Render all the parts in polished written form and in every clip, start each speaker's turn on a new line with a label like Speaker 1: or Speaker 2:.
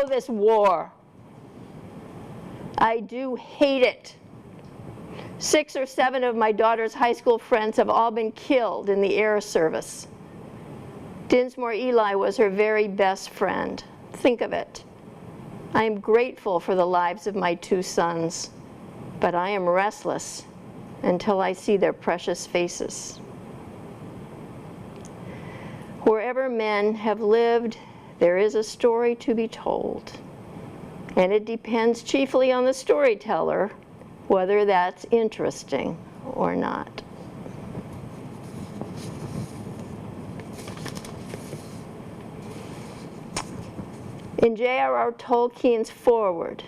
Speaker 1: Oh, this war. I do hate it. 6 or 7 of my daughter's high school friends have all been killed in the air service. Dinsmore Eli was her very best friend. Think of it. I am grateful for the lives of my 2 sons, but I am restless until I see their precious faces. Wherever men have lived, there is a story to be told, and it depends chiefly on the storyteller whether that's interesting or not. In J.R.R. Tolkien's foreword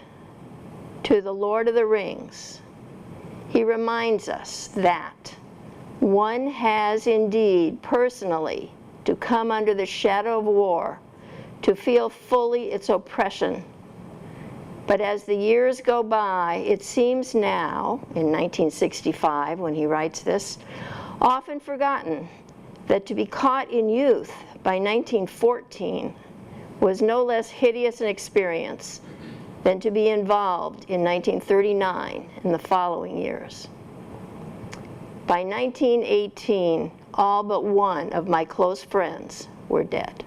Speaker 1: to The Lord of the Rings, he reminds us that one has indeed personally to come under the shadow of war to feel fully its oppression. But as the years go by, it seems now, in 1965 when he writes this, often forgotten that to be caught in youth by 1914 was no less hideous an experience than to be involved in 1939 and the following years. By 1918, all but one of my close friends were dead.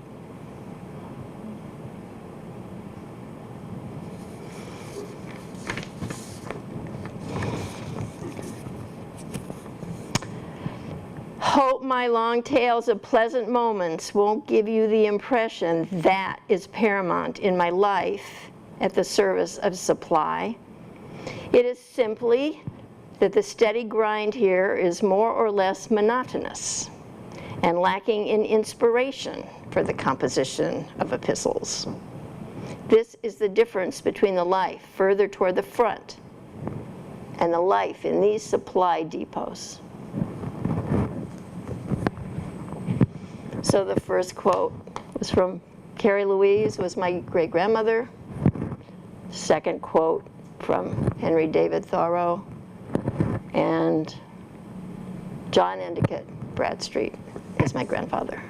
Speaker 1: Hope my long tales of pleasant moments won't give you the impression that is paramount in my life at the service of supply. It is simply that the steady grind here is more or less monotonous and lacking in inspiration for the composition of epistles. This is the difference between the life further toward the front and the life in these supply depots. So the first quote was from Carrie Louise, who was my great-grandmother. Second quote from Henry David Thoreau. And John Endicott Bradstreet is my grandfather.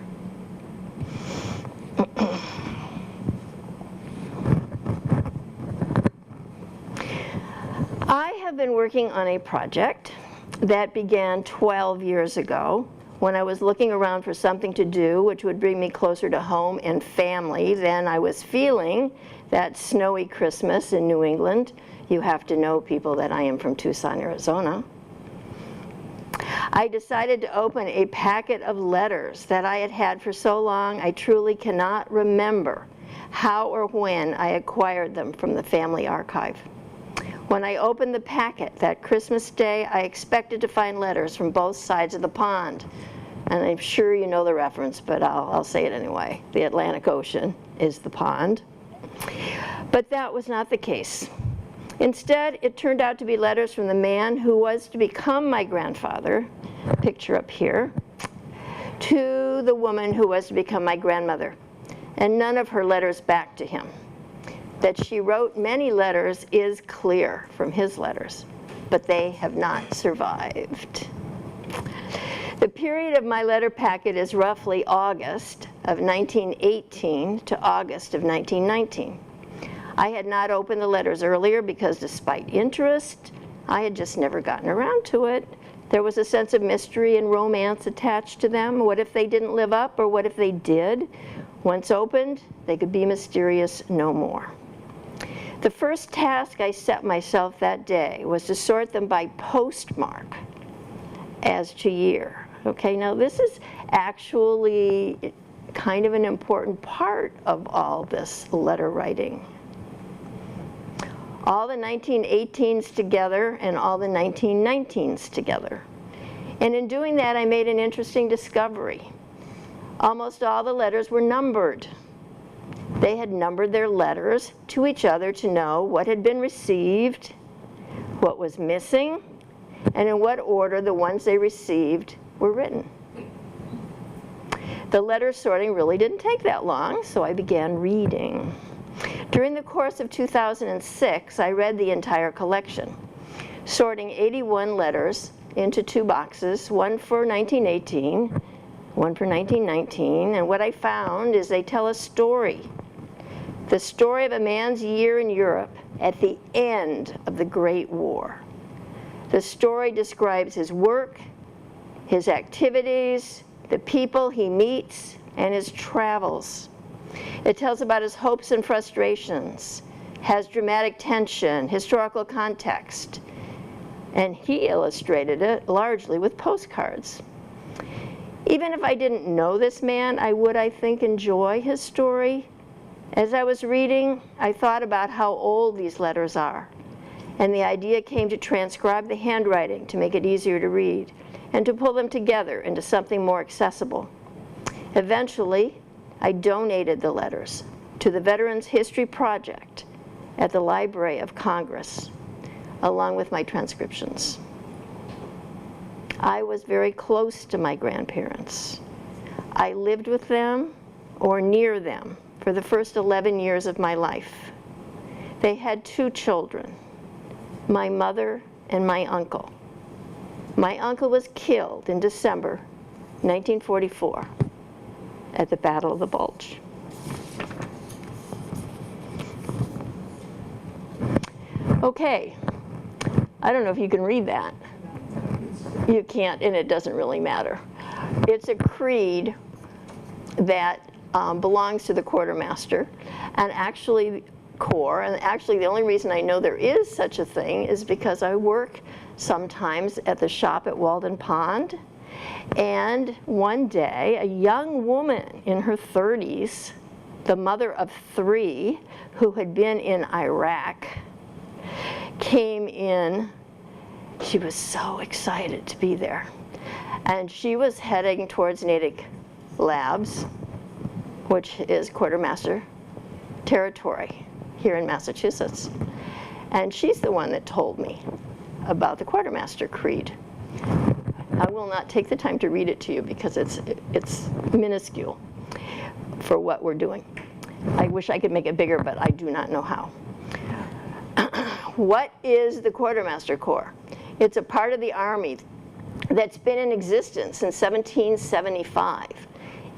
Speaker 1: I have been working on a project that began 12 years ago when I was looking around for something to do which would bring me closer to home and family than I was feeling that snowy Christmas in New England. You have to know, people, that I am from Tucson, Arizona. I decided to open a packet of letters that I had had for so long I truly cannot remember how or when I acquired them from the family archive. When I opened the packet that Christmas Day, I expected to find letters from both sides of the pond. And I'm sure you know the reference, but I'll say it anyway. The Atlantic Ocean is the pond. But that was not the case. Instead, it turned out to be letters from the man who was to become my grandfather, picture up here, to the woman who was to become my grandmother, and none of her letters back to him. That she wrote many letters is clear from his letters, but they have not survived. The period of my letter packet is roughly August of 1918 to August of 1919. I had not opened the letters earlier because, despite interest, I had just never gotten around to it. There was a sense of mystery and romance attached to them. What if they didn't live up, or what if they did? Once opened, they could be mysterious no more. The first task I set myself that day was to sort them by postmark as to year. Okay, now this is actually kind of an important part of all this letter writing. All the 1918s together and all the 1919s together. And in doing that, I made an interesting discovery. Almost all the letters were numbered. They had numbered their letters to each other to know what had been received, what was missing, and in what order the ones they received were written. The letter sorting really didn't take that long, so I began reading. During the course of 2006, I read the entire collection, sorting 81 letters into 2 boxes, one for 1918, one for 1919, and what I found is they tell a story. The story of a man's year in Europe at the end of the Great War. The story describes his work, his activities, the people he meets, and his travels. It tells about his hopes and frustrations, has dramatic tension, historical context, and he illustrated it largely with postcards. Even if I didn't know this man, I would, I think, enjoy his story. As I was reading, I thought about how old these letters are, and the idea came to transcribe the handwriting to make it easier to read, and to pull them together into something more accessible. Eventually, I donated the letters to the Veterans History Project at the Library of Congress, along with my transcriptions. I was very close to my grandparents. I lived with them or near them for the first 11 years of my life. They had 2 children, my mother and my uncle. My uncle was killed in December 1944 at the Battle of the Bulge. Okay, I don't know if you can read that. You can't, and it doesn't really matter. It's a creed that belongs to the Quartermaster, and actually Corps, and actually the only reason I know there is such a thing is because I work sometimes at the shop at Walden Pond, and one day a young woman in her 30s, the mother of 3 who had been in Iraq, came in. She was so excited to be there, and she was heading towards Natick Labs, which is Quartermaster territory here in Massachusetts. And she's the one that told me about the Quartermaster Creed. I will not take the time to read it to you because it's minuscule for what we're doing. I wish I could make it bigger, but I do not know how. What is the Quartermaster Corps? It's a part of the Army that's been in existence since 1775.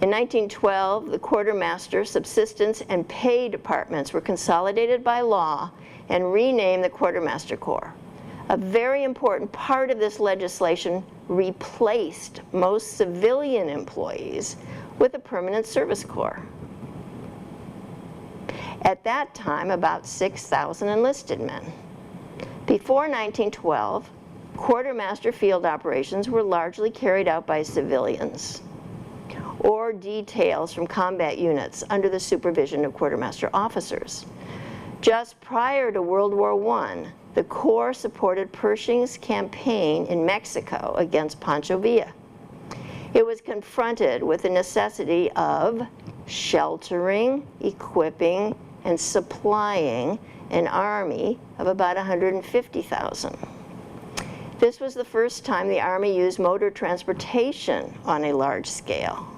Speaker 1: In 1912, the Quartermaster, Subsistence, and Pay departments were consolidated by law and renamed the Quartermaster Corps. A very important part of this legislation replaced most civilian employees with a permanent service corps. At that time, about 6,000 enlisted men. Before 1912, Quartermaster field operations were largely carried out by civilians or details from combat units under the supervision of Quartermaster officers. Just prior to World War I, the Corps supported Pershing's campaign in Mexico against Pancho Villa. It was confronted with the necessity of sheltering, equipping, and supplying an army of about 150,000. This was the first time the Army used motor transportation on a large scale.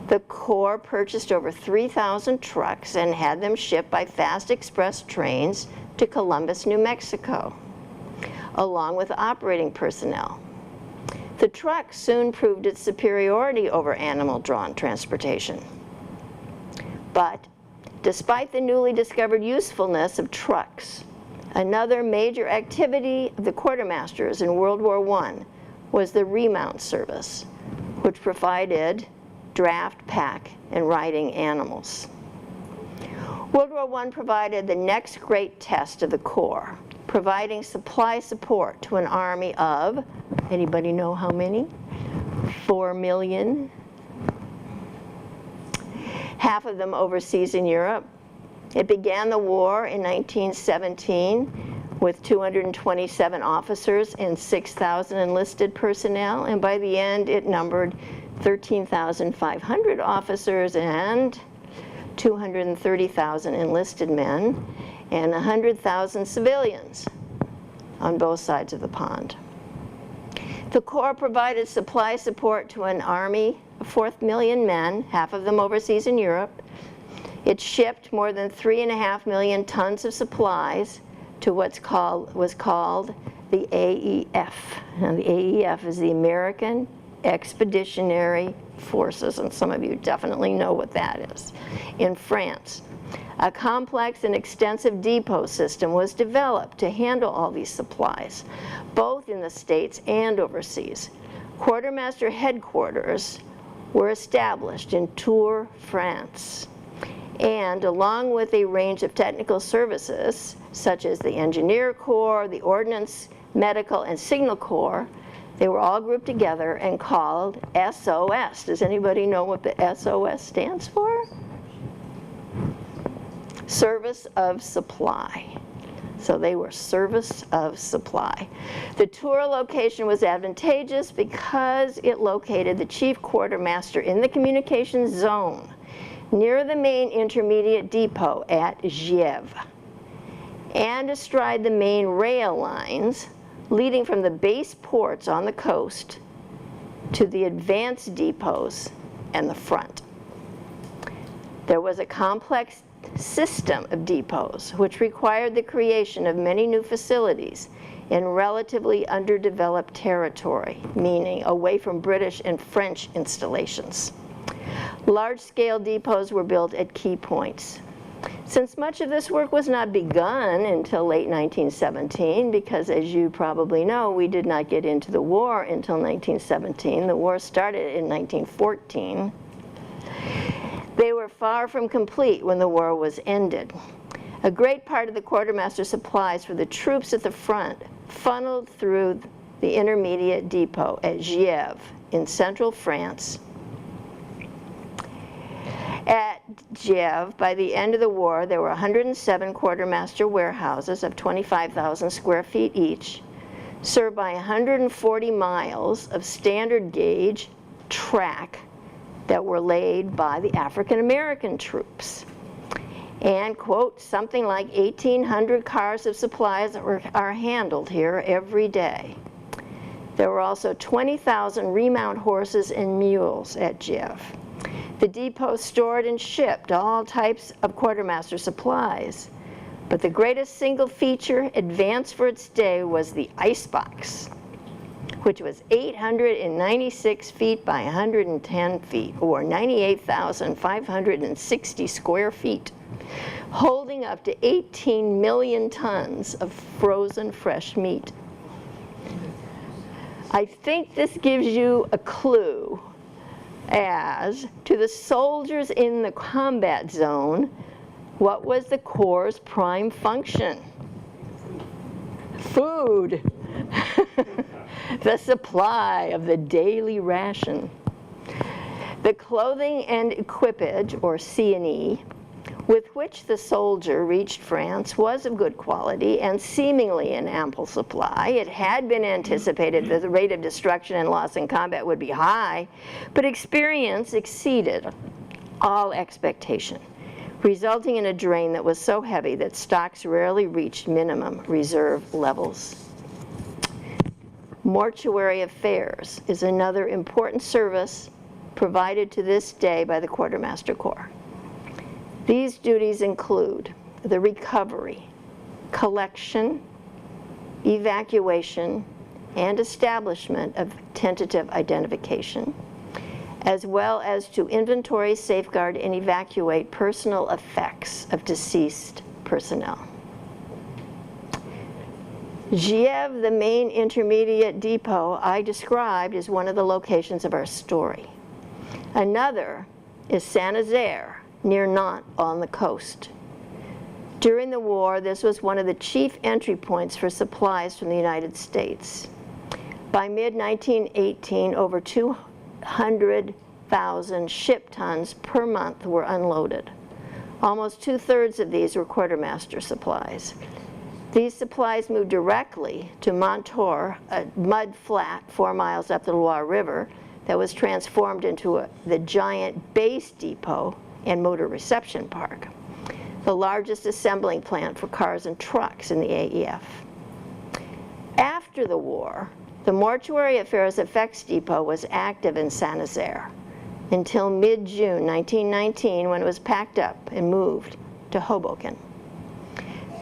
Speaker 1: The Corps purchased over 3,000 trucks and had them shipped by fast express trains to Columbus, New Mexico, along with operating personnel. The truck soon proved its superiority over animal-drawn transportation. But despite the newly discovered usefulness of trucks, another major activity of the Quartermasters in World War I was the remount service, which provided draft, pack, and riding animals. World War I provided the next great test of the Corps, providing supply support to an army of, anybody know how many? 4 million. Half of them overseas in Europe. It began the war in 1917 with 227 officers and 6,000 enlisted personnel, and by the end it numbered 13,500 officers and 230,000 enlisted men and 100,000 civilians on both sides of the pond. The Corps provided supply support to an army of 4 million men, half of them overseas in Europe. It shipped more than 3.5 million tons of supplies to was called the AEF. Now the AEF is the American Expeditionary Forces, and some of you definitely know what that is, in France. A complex and extensive depot system was developed to handle all these supplies, both in the States and overseas. Quartermaster headquarters were established in Tours, France, and along with a range of technical services, such as the Engineer Corps, the Ordnance, Medical, and Signal Corps, they were all grouped together and called SOS. Does anybody know what the SOS stands for? Service of Supply. So they were Service of Supply. The Tours location was advantageous because it located the chief quartermaster in the communications zone near the main intermediate depot at Gèvres and astride the main rail lines leading from the base ports on the coast to the advanced depots and the front. There was a complex system of depots which required the creation of many new facilities in relatively underdeveloped territory, meaning away from British and French installations. Large-scale depots were built at key points. Since much of this work was not begun until late 1917, because as you probably know, we did not get into the war until 1917. The war started in 1914. They were far from complete when the war was ended. A great part of the quartermaster supplies for the troops at the front funneled through the intermediate depot at Gèvres in central France. At Gèvres, by the end of the war, there were 107 quartermaster warehouses of 25,000 square feet each, served by 140 miles of standard gauge track that were laid by the African American troops. And, quote, something like 1,800 cars of supplies are handled here every day. There were also 20,000 remount horses and mules at Gèvres. The depot stored and shipped all types of quartermaster supplies, but the greatest single feature advanced for its day was the icebox, which was 896 feet by 110 feet, or 98,560 square feet, holding up to 18 million tons of frozen fresh meat. I think this gives you a clue as to the soldiers in the combat zone. What was the Corps' prime function? Food. The supply of the daily ration. The clothing and equipage, or C&E, with which the soldier reached France was of good quality and seemingly in ample supply. It had been anticipated that the rate of destruction and loss in combat would be high, but experience exceeded all expectation, resulting in a drain that was so heavy that stocks rarely reached minimum reserve levels. Mortuary affairs is another important service provided to this day by the Quartermaster Corps. These duties include the recovery, collection, evacuation, and establishment of tentative identification, as well as to inventory, safeguard, and evacuate personal effects of deceased personnel. Gèvres, the main intermediate depot I described, is one of the locations of our story. Another is Nazaire, near Nantes on the coast. During the war, this was one of the chief entry points for supplies from the United States. By mid-1918, over 200,000 ship tons per month were unloaded. Almost 2/3 of these were quartermaster supplies. These supplies moved directly to Montour, a mud flat 4 miles up the Loire River that was transformed into the giant base depot and motor reception park, the largest assembling plant for cars and trucks in the AEF. After the war, the Mortuary Affairs Effects Depot was active in Nazaire until mid-June 1919, when it was packed up and moved to Hoboken.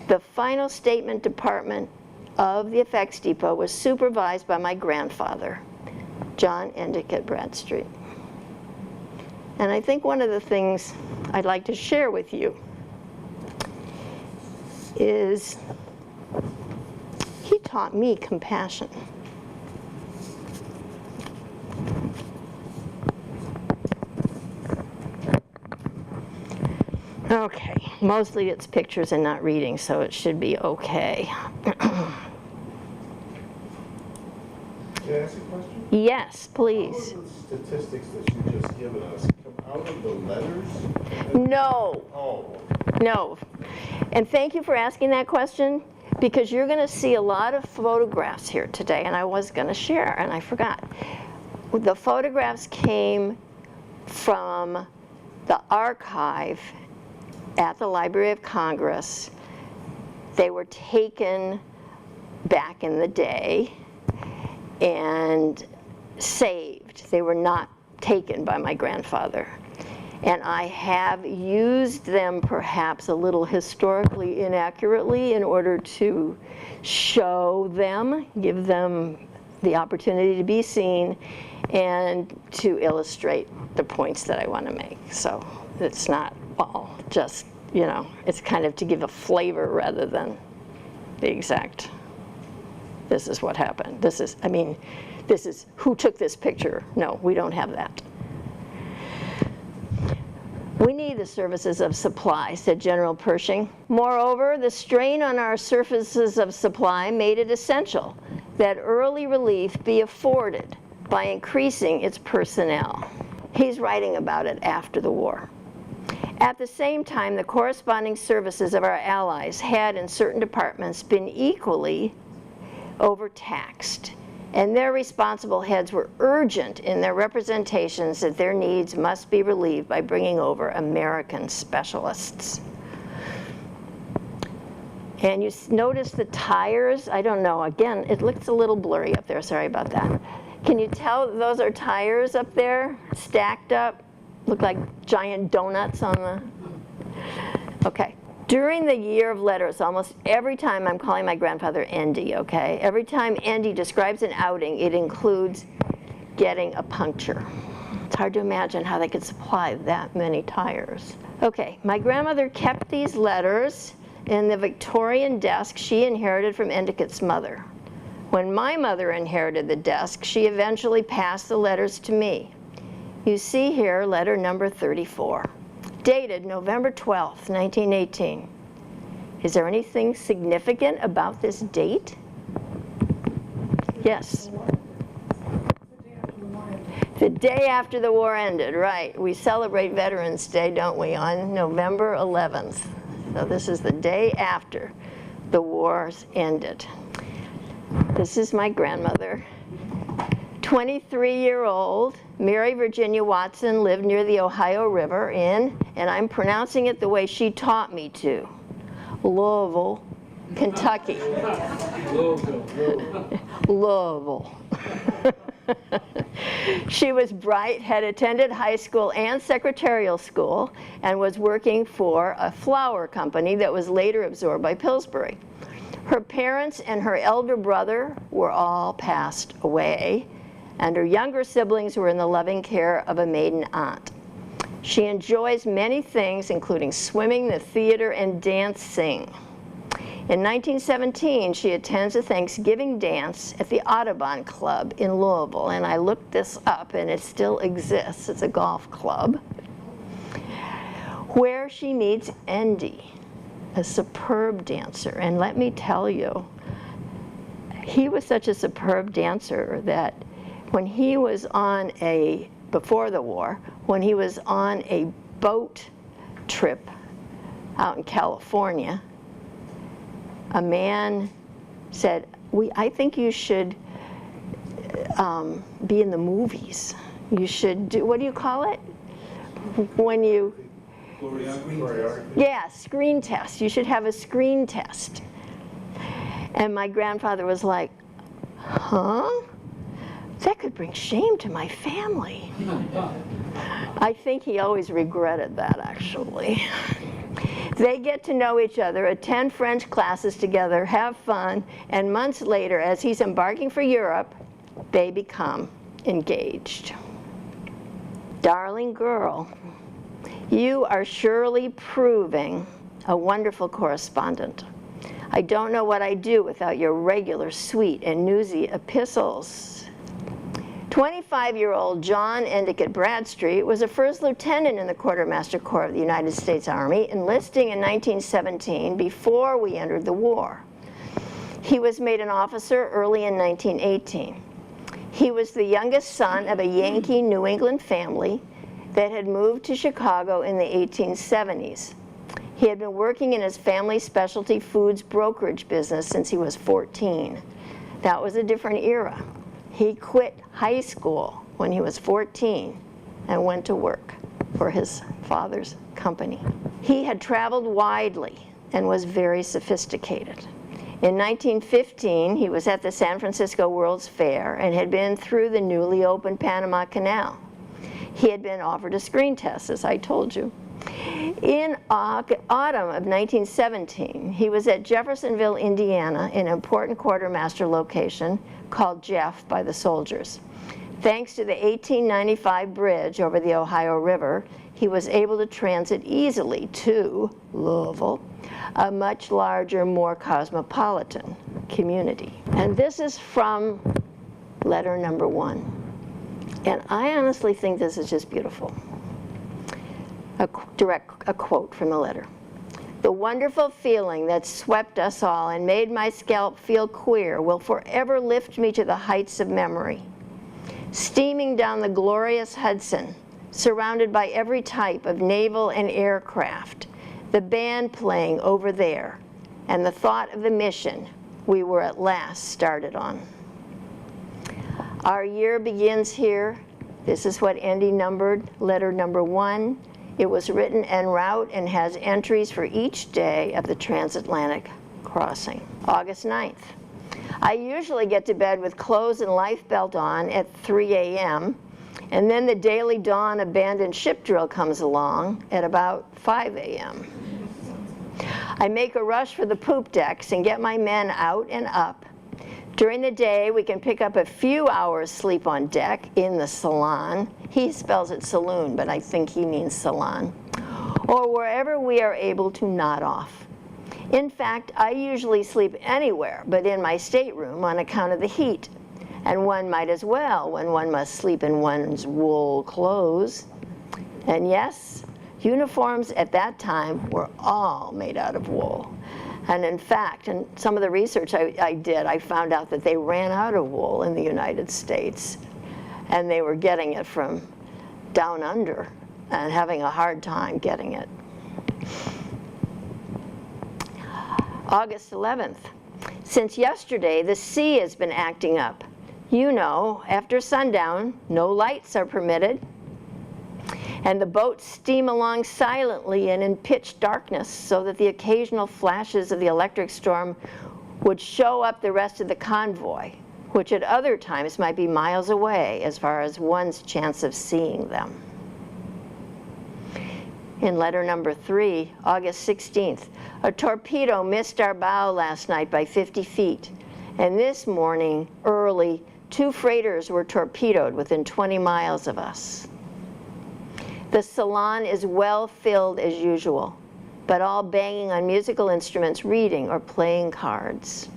Speaker 1: The final statement department of the Effects Depot was supervised by my grandfather, John Endicott Bradstreet. And I think one of the things I'd like to share with you is he taught me compassion. Okay, mostly it's pictures and not reading, so it should be okay.
Speaker 2: Can I ask a question?
Speaker 1: Yes, please.
Speaker 2: All of the statistics that you just given us come out of the letters?
Speaker 1: No.
Speaker 2: Oh.
Speaker 1: No. And thank you for asking that question, because you're going to see a lot of photographs here today, and I was going to share, and I forgot. The photographs came from the archive at the Library of Congress. They were taken back in the day and saved. They were not taken by my grandfather. And I have used them perhaps a little historically inaccurately in order to show them, give them the opportunity to be seen, and to illustrate the points that I want to make. So it's not all just, you know, it's kind of to give a flavor rather than the exact, this is what happened. This is, I mean, this is who took this picture. No, we don't have that. We need the services of supply, said General Pershing. Moreover, the strain on our services of supply made it essential that early relief be afforded by increasing its personnel. He's writing about it after the war. At the same time, the corresponding services of our allies had in certain departments been equally overtaxed, and their responsible heads were urgent in their representations that their needs must be relieved by bringing over American specialists. And you notice the tires, I don't know, again, it looks a little blurry up there, sorry about that. Can you tell those are tires up there, stacked up? Look like giant donuts on the, okay. During the year of letters, almost every time I'm calling my grandfather Andy, okay? Every time Andy describes an outing, it includes getting a puncture. It's hard to imagine how they could supply that many tires. Okay, my grandmother kept these letters in the Victorian desk she inherited from Endicott's mother. When my mother inherited the desk, she eventually passed the letters to me. You see here letter number 34, dated November 12th, 1918. Is there anything significant about this date? Yes. The day after the war ended, right. We celebrate Veterans Day, don't we, on November 11th. So this is the day after the wars ended. This is my grandmother. 23-year-old Mary Virginia Watson lived near the Ohio River in, and I'm pronouncing it the way she taught me to, Louisville, Kentucky. Louisville. She was bright, had attended high school and secretarial school, and was working for a flour company that was later absorbed by Pillsbury. Her parents and her elder brother were all passed away, and her younger siblings were in the loving care of a maiden aunt. She enjoys many things, including swimming, the theater, and dancing. In 1917, she attends a Thanksgiving dance at the Audubon Club in Louisville, and I looked this up, and it still exists. It's a golf club, where she meets Andy, a superb dancer. And let me tell you, he was such a superb dancer that when he was on before the war, when he was on a boat trip out in California, a man said, I think you should be in the movies. You should do, what do you call it? When you, yeah, screen test. You should have a screen test. And my grandfather was like, huh? That could bring shame to my family. I think he always regretted that, actually. They get to know each other, attend French classes together, have fun, and months later, as he's embarking for Europe, they become engaged. Darling girl, you are surely proving a wonderful correspondent. I don't know what I'd do without your regular sweet and newsy epistles. 25-year-old John Endicott Bradstreet was a first lieutenant in the Quartermaster Corps of the United States Army, enlisting in 1917 before we entered the war. He was made an officer early in 1918. He was the youngest son of a Yankee New England family that had moved to Chicago in the 1870s. He had been working in his family specialty foods brokerage business since he was 14. That was a different era. He quit high school when he was 14 and went to work for his father's company. He had traveled widely and was very sophisticated. In 1915, he was at the San Francisco World's Fair and had been through the newly opened Panama Canal. He had been offered a screen test, as I told you. In autumn of 1917, he was at Jeffersonville, Indiana, an important quartermaster location called Jeff by the soldiers. Thanks to the 1895 bridge over the Ohio River, he was able to transit easily to Louisville, a much larger, more cosmopolitan community. And this is from letter number 1. And I honestly think this is just beautiful. A quote from the letter. The wonderful feeling that swept us all and made my scalp feel queer will forever lift me to the heights of memory. Steaming down the glorious Hudson, surrounded by every type of naval and aircraft, the band playing over there, and the thought of the mission we were at last started on. Our year begins here. This is what Andy numbered, letter number 1. It was written en route and has entries for each day of the transatlantic crossing. August 9th. I usually get to bed with clothes and life belt on at 3 a.m. and then the daily dawn abandoned ship drill comes along at about 5 a.m. I make a rush for the poop decks and get my men out and up. During the day, we can pick up a few hours sleep on deck in the salon. He spells it saloon, but I think he means salon. Or wherever we are able to nod off. In fact, I usually sleep anywhere but in my stateroom on account of the heat. And one might as well when one must sleep in one's wool clothes. And yes, uniforms at that time were all made out of wool. And in fact, in some of the research I did, I found out that they ran out of wool in the United States. And they were getting it from down under and having a hard time getting it. August 11th. Since yesterday, the sea has been acting up. You know, after sundown, no lights are permitted. And the boats steam along silently and in pitch darkness so that the occasional flashes of the electric storm would show up the rest of the convoy, which at other times might be miles away as far as one's chance of seeing them. In letter number 3, August 16th, a torpedo missed our bow last night by 50 feet. And this morning, early, 2 freighters were torpedoed within 20 miles of us. The salon is well filled as usual, but all banging on musical instruments, reading, or playing cards.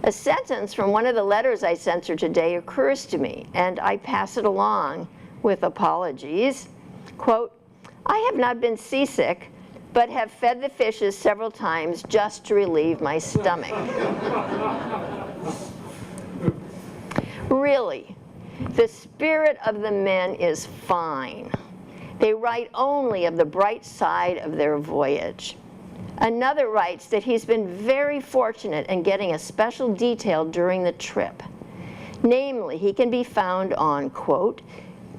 Speaker 1: A sentence from one of the letters I sent her today occurs to me, and I pass it along with apologies. Quote, I have not been seasick, but have fed the fishes several times just to relieve my stomach. Really, the spirit of the men is fine. They write only of the bright side of their voyage. Another writes that he's been very fortunate in getting a special detail during the trip. Namely, he can be found on, quote,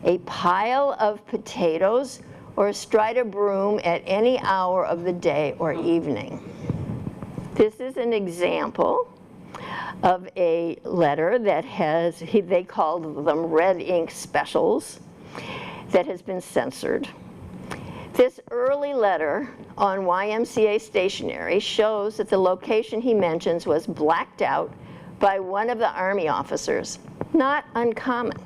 Speaker 1: a pile of potatoes or astride a broom at any hour of the day or evening. This is an example of a letter that has, they called them red ink specials, that has been censored. This early letter on YMCA stationery shows that the location he mentions was blacked out by one of the Army officers. Not uncommon.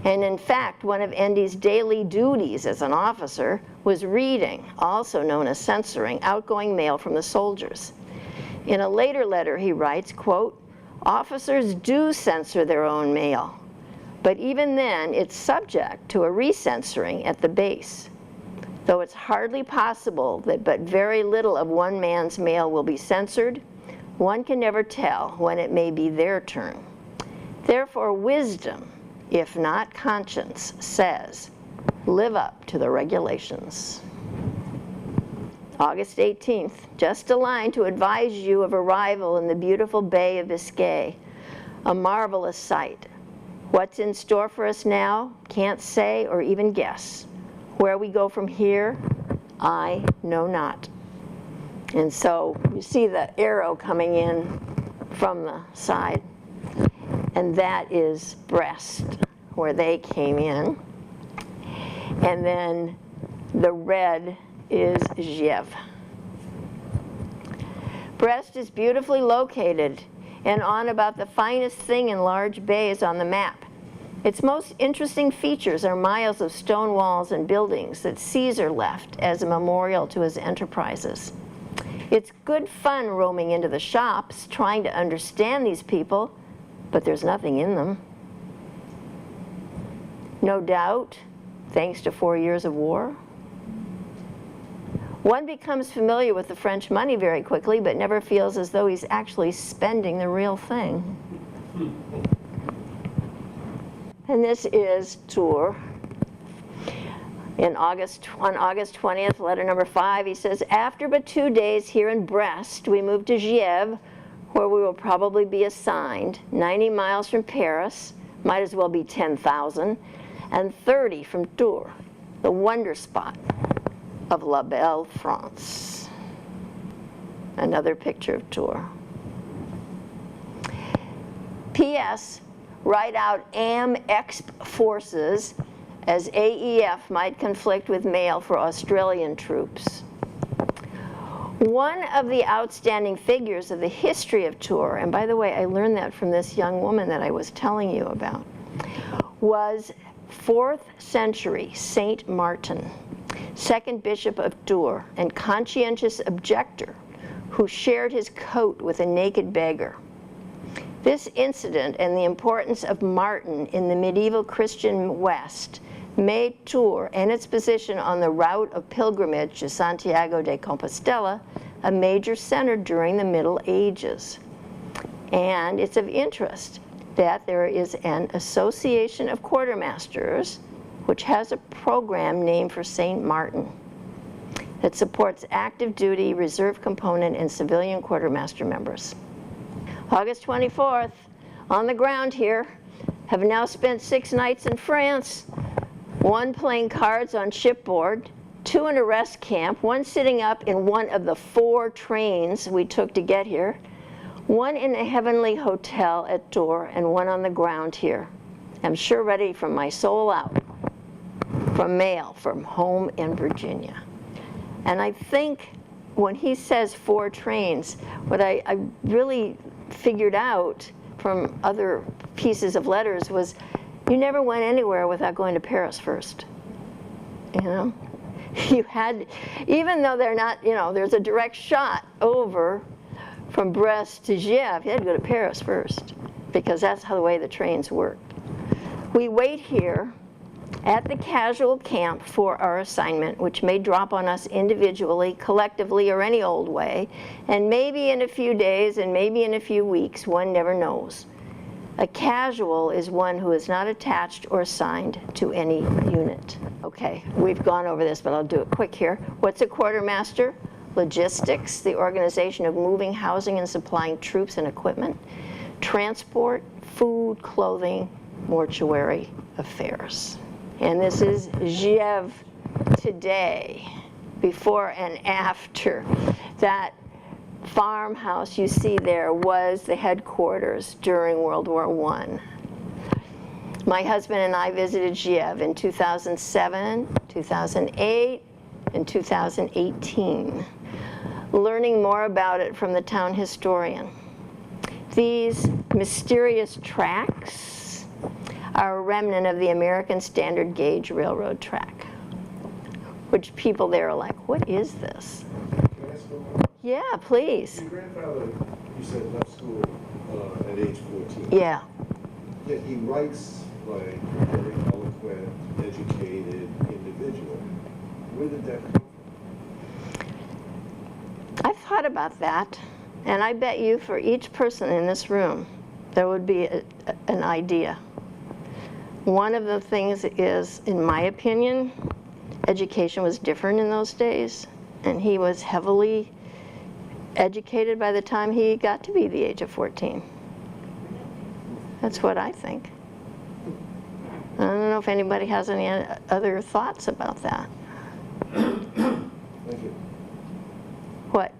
Speaker 1: And in fact, one of Endy's daily duties as an officer was reading, also known as censoring, outgoing mail from the soldiers. In a later letter he writes, quote, "Officers do censor their own mail, but even then it's subject to a recensoring at the base. Though it's hardly possible that but very little of one man's mail will be censored, one can never tell when it may be their turn. Therefore wisdom, if not conscience, says, live up to the regulations." August 18th, just a line to advise you of arrival in the beautiful Bay of Biscay, a marvelous sight. What's in store for us now, can't say or even guess. Where we go from here, I know not. And so you see the arrow coming in from the side, and that is Brest, where they came in. And then the red is Giev. Brest is beautifully located and on about the finest thing in large bays on the map. Its most interesting features are miles of stone walls and buildings that Caesar left as a memorial to his enterprises. It's good fun roaming into the shops, trying to understand these people, but there's nothing in them. No doubt, thanks to 4 years of war. One becomes familiar with the French money very quickly, but never feels as though he's actually spending the real thing. And this is Tours. On August 20th, letter number 5, he says, "After but 2 days here in Brest, we moved to Giev, where we will probably be assigned, 90 miles from Paris, might as well be 10,000, and 30 from Tours, the wonder spot of La Belle France." Another picture of Tours. P.S. Write out AM-Exp forces, as AEF might conflict with mail for Australian troops. One of the outstanding figures of the history of Tours, and by the way, I learned that from this young woman that I was telling you about, was 4th century Saint Martin, 2nd Bishop of Tours and conscientious objector who shared his coat with a naked beggar. This incident and the importance of Martin in the medieval Christian West made Tours and its position on the route of pilgrimage to Santiago de Compostela a major center during the Middle Ages. And it's of interest that there is an association of quartermasters which has a program named for St. Martin that supports active duty, reserve component, and civilian quartermaster members. August 24th, on the ground here, have now spent 6 nights in France, 1 playing cards on shipboard, 2 in a rest camp, 1 sitting up in one of the 4 trains we took to get here, 1 in a heavenly hotel at Tours, and 1 on the ground here. I'm sure ready from my soul out, from mail from home in Virginia. And I think when he says 4 trains, what I really figured out from other pieces of letters was you never went anywhere without going to Paris first. You know? You had, even though they're not, you know, there's a direct shot over from Brest to Giev, you had to go to Paris first because that's how the way the trains work. We wait here at the casual camp for our assignment, which may drop on us individually, collectively, or any old way, and maybe in a few days and maybe in a few weeks, one never knows. A casual is one who is not attached or assigned to any unit. Okay, we've gone over this, but I'll do it quick here. What's a quartermaster? Logistics, the organization of moving, housing, and supplying troops and equipment. Transport, food, clothing, mortuary affairs. And this is Giev today, before and after. That farmhouse you see there was the headquarters during World War I. My husband and I visited Giev in 2007, 2008, and 2018, learning more about it from the town historian. These mysterious tracks are a remnant of the American standard gauge railroad track, which people there are like, what is this?
Speaker 2: Can I ask one?
Speaker 1: Yeah, please.
Speaker 2: Your grandfather, you said, left school at age 14.
Speaker 1: Yeah.
Speaker 2: Yet he writes like a very eloquent, educated individual. Where did that come from?
Speaker 1: I've thought about that, and I bet you for each person in this room, there would be an idea. One of the things is, in my opinion, education was different in those days, and he was heavily educated by the time he got to be the age of 14. That's what I think. I don't know if anybody has any other thoughts about that.
Speaker 2: Thank you.
Speaker 1: What?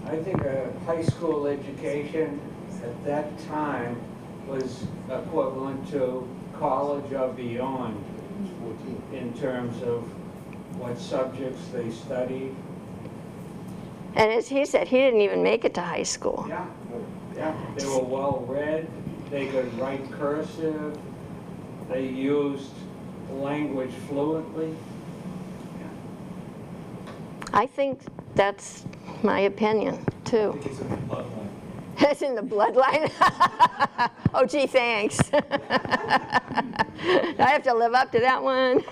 Speaker 3: I think a high school education at that time was equivalent to college or beyond
Speaker 2: 14.
Speaker 3: in terms of what subjects they studied.
Speaker 1: And as he said, he didn't even make it to high school.
Speaker 3: Yeah, yeah. They were well read. They could write cursive. They used language fluently.
Speaker 1: I think that's my opinion, too.
Speaker 4: It's in the bloodline.
Speaker 1: It's in the bloodline? Oh, gee, thanks. I have to live up to that one.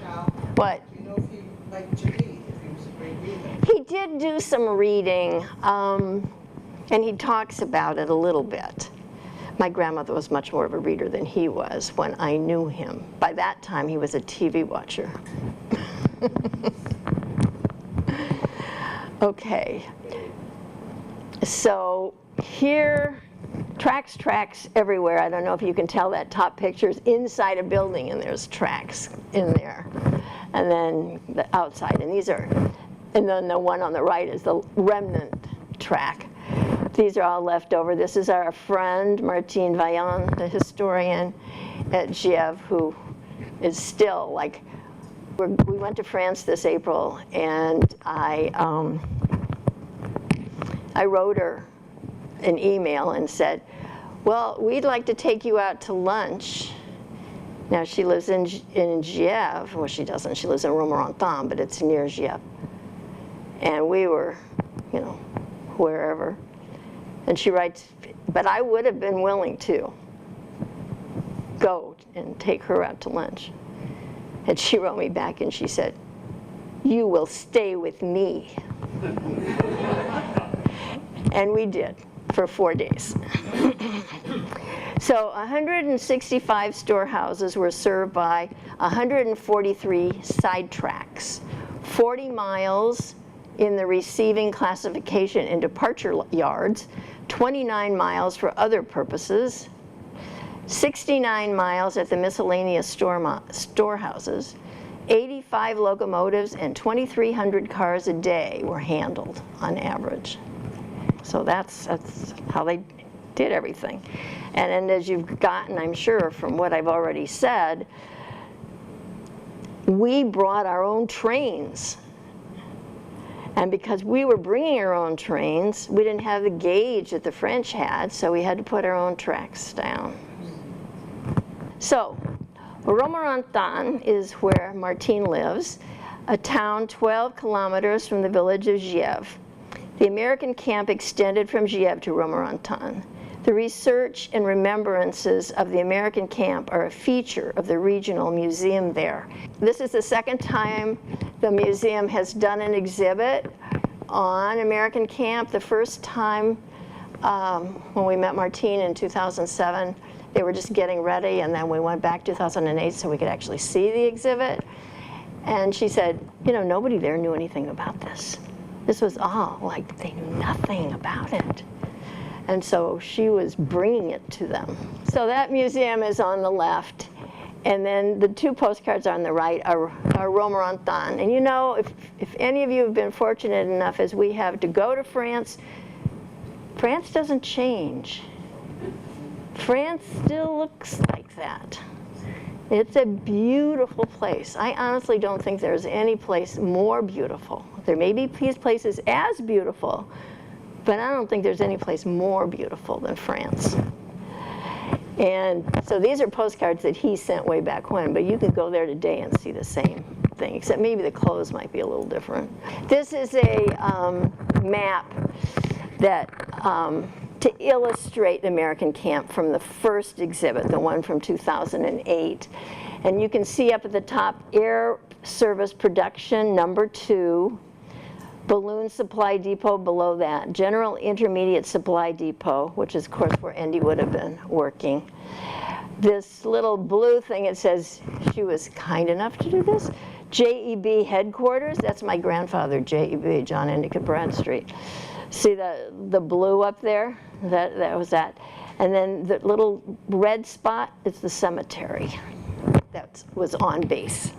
Speaker 5: Charl,
Speaker 1: What?
Speaker 5: do you know if he liked to read, if he was a great reader?
Speaker 1: He did do some reading, and he talks about it a little bit. My grandmother was much more of a reader than he was when I knew him. By that time, he was a TV watcher. Okay. So here, tracks everywhere. I don't know if you can tell that top picture is inside a building, and there's tracks in there. And then the outside, and these are, and then the one on the right is the remnant track. These are all left over. This is our friend, Martine Vaillant, the historian at GIEV, who is still like, we went to France this April, and I wrote her an email and said, well, we'd like to take you out to lunch. Now, she lives in GIEV. Well, she doesn't. She lives in Romorantin, but it's near GIEV. And we were, you know, wherever. And she writes, but I would have been willing to go and take her out to lunch. And she wrote me back and she said, you will stay with me. And we did for 4 days. So 165 storehouses were served by 143 side tracks, 40 miles in the receiving, classification, and departure yards, 29 miles for other purposes, 69 miles at the miscellaneous storehouses, 85 locomotives, and 2,300 cars a day were handled on average. So that's how they did everything. And as you've gotten, I'm sure, from what I've already said, we brought our own trains. And because we were bringing our own trains, we didn't have the gauge that the French had, so we had to put our own tracks down. So, Romorantin is where Martine lives, a town 12 kilometers from the village of GIEV. The American camp extended from GIEV to Romorantin. The research and remembrances of the American camp are a feature of the regional museum there. This is the second time the museum has done an exhibit on American camp. The first time when we met Martine in 2007, they were just getting ready, and then we went back 2008 so we could actually see the exhibit. And she said, you know, nobody there knew anything about this. This was all like they knew nothing about it. And so she was bringing it to them. So that museum is on the left, and then the two postcards on the right are Romorantin. And you know, if any of you have been fortunate enough as we have to go to France, France doesn't change. France still looks like that. It's a beautiful place. I honestly don't think there's any place more beautiful. There may be places as beautiful, but I don't think there's any place more beautiful than France. And so these are postcards that he sent way back when, but you could go there today and see the same thing, except maybe the clothes might be a little different. This is a map that to illustrate the American camp from the first exhibit, the one from 2008. And you can see up at the top, Air Service Production #2, Balloon Supply Depot below that, General Intermediate Supply Depot, which is, of course, where Andy would have been working. This little blue thing, it says she was kind enough to do this. JEB headquarters, that's my grandfather, JEB, John Endicott Bradstreet. See the blue up there? That was that. And then the little red spot is the cemetery that was on base.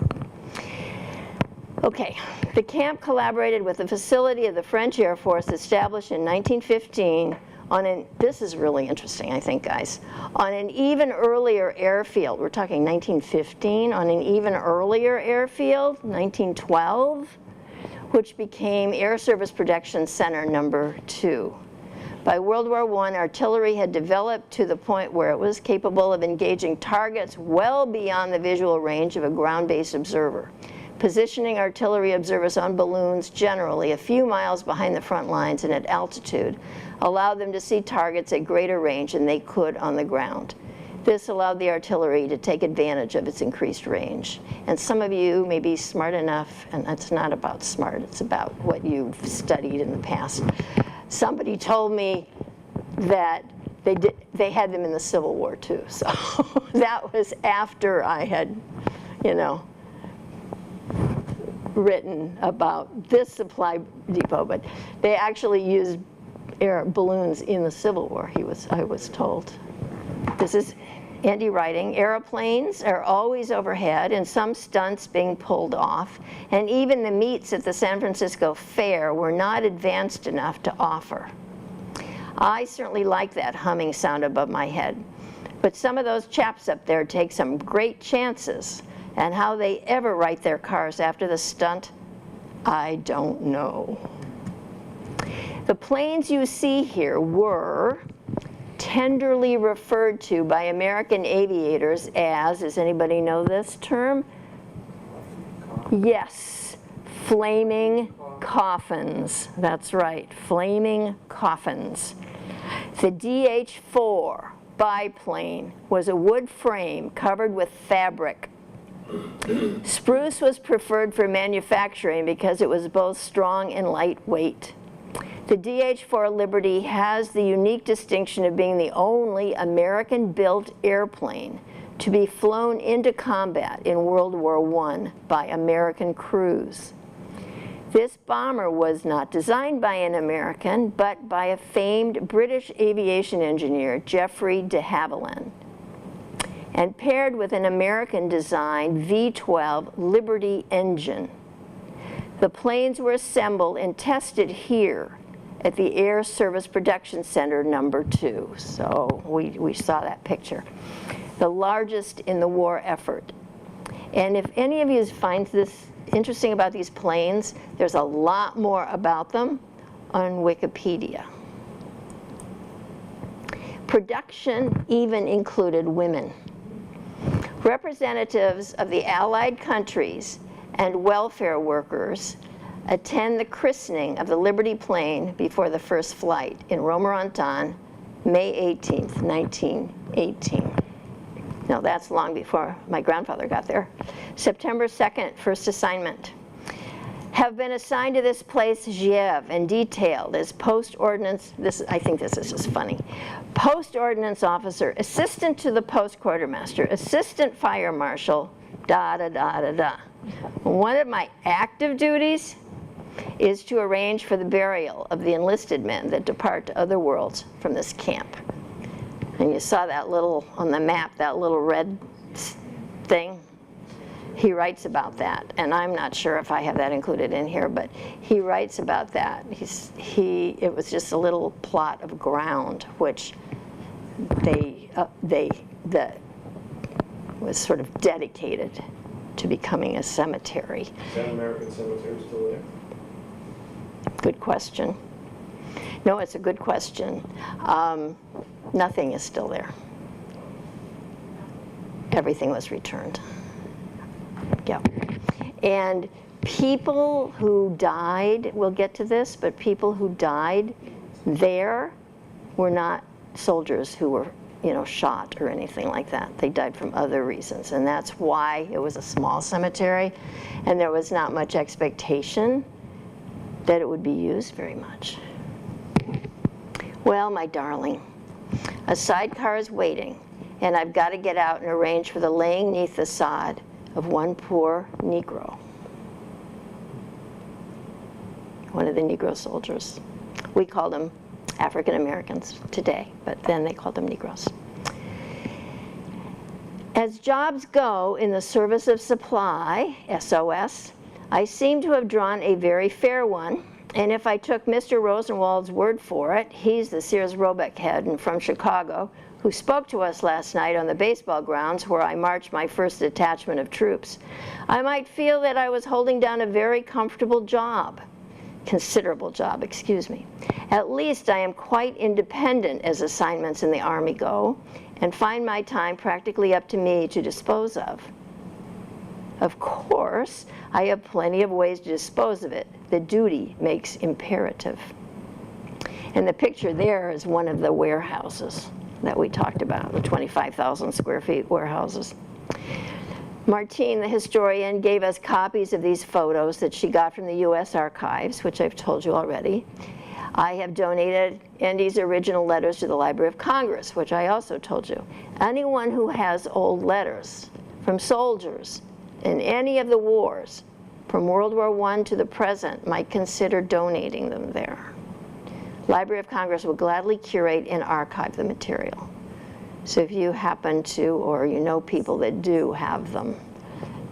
Speaker 1: Okay, the camp collaborated with the facility of the French Air Force established in 1915 on an, this is really interesting, I think, guys, on an even earlier airfield. We're talking 1915, on an even earlier airfield, 1912, which became Air Service Production Center #2. By World War I, artillery had developed to the point where it was capable of engaging targets well beyond the visual range of a ground-based observer. Positioning artillery observers on balloons generally a few miles behind the front lines and at altitude allowed them to see targets at greater range than they could on the ground. This allowed the artillery to take advantage of its increased range. And some of you may be smart enough, and it's not about smart, it's about what you've studied in the past. Somebody told me that they had them in the Civil War too, so that was after I had, you know, written about this supply depot, but they actually used air balloons in the Civil War, I was told. This is Andy writing, airplanes are always overhead and some stunts being pulled off, and even the meets at the San Francisco Fair were not advanced enough to offer. I certainly like that humming sound above my head, but some of those chaps up there take some great chances, and how they ever right their cars after the stunt, I don't know. The planes you see here were tenderly referred to by American aviators as, does anybody know this term? Yes, flaming coffins. That's right, flaming coffins. The DH-4 biplane was a wood frame covered with fabric. Spruce was preferred for manufacturing because it was both strong and lightweight. The DH-4 Liberty has the unique distinction of being the only American-built airplane to be flown into combat in World War I by American crews. This bomber was not designed by an American, but by a famed British aviation engineer, Geoffrey de Havilland, and paired with an American-designed V-12 Liberty engine. The planes were assembled and tested here at the Air Service Production Center #2. So we saw that picture. The largest in the war effort. And if any of you finds this interesting about these planes, there's a lot more about them on Wikipedia. Production even included women. Representatives of the Allied countries and welfare workers attend the christening of the Liberty plane before the first flight in Romorantin, May 18th, 1918. No, that's long before my grandfather got there. September 2nd, first assignment. Have been assigned to this place, Giev, and detailed as post-ordnance, I think this is just funny, post-ordnance officer, assistant to the post quartermaster, assistant fire marshal, da-da-da-da-da. One of my active duties is to arrange for the burial of the enlisted men that depart to other worlds from this camp. And you saw that little, on the map, that little red thing. He writes about that, and I'm not sure if I have that included in here, but he writes about that. It was just a little plot of ground, which was sort of dedicated to becoming a cemetery.
Speaker 2: Is that American cemetery still there?
Speaker 1: Good question. No, it's a good question. Nothing is still there. everything was returned. Yeah. And people who died, we'll get to this, but people who died there were not soldiers who were, you know, shot or anything like that. They died from other reasons, and that's why it was a small cemetery, and there was not much expectation that it would be used very much. Well, my darling, a sidecar is waiting, and I've got to get out and arrange for the laying neath the sod of one poor Negro, one of the Negro soldiers. We call them African Americans today, but then they called them Negroes. As jobs go in the service of supply, SOS, I seem to have drawn a very fair one, and if I took Mr. Rosenwald's word for it, he's the Sears Roebuck head and from Chicago, who spoke to us last night on the baseball grounds where I marched my first detachment of troops, I might feel that I was holding down a very comfortable job. Considerable job, excuse me. At least I am quite independent as assignments in the Army go, and find my time practically up to me to dispose of. Of course, I have plenty of ways to dispose of it. The duty makes imperative. And the picture there is one of the warehouses that we talked about, the 25,000 square feet warehouses. Martine, the historian, gave us copies of these photos that she got from the U.S. Archives, which I've told you already. I have donated Andy's original letters to the Library of Congress, which I also told you. Anyone who has old letters from soldiers in any of the wars, from World War I to the present, might consider donating them there. Library of Congress will gladly curate and archive the material. So if you happen to, or you know people that do have them,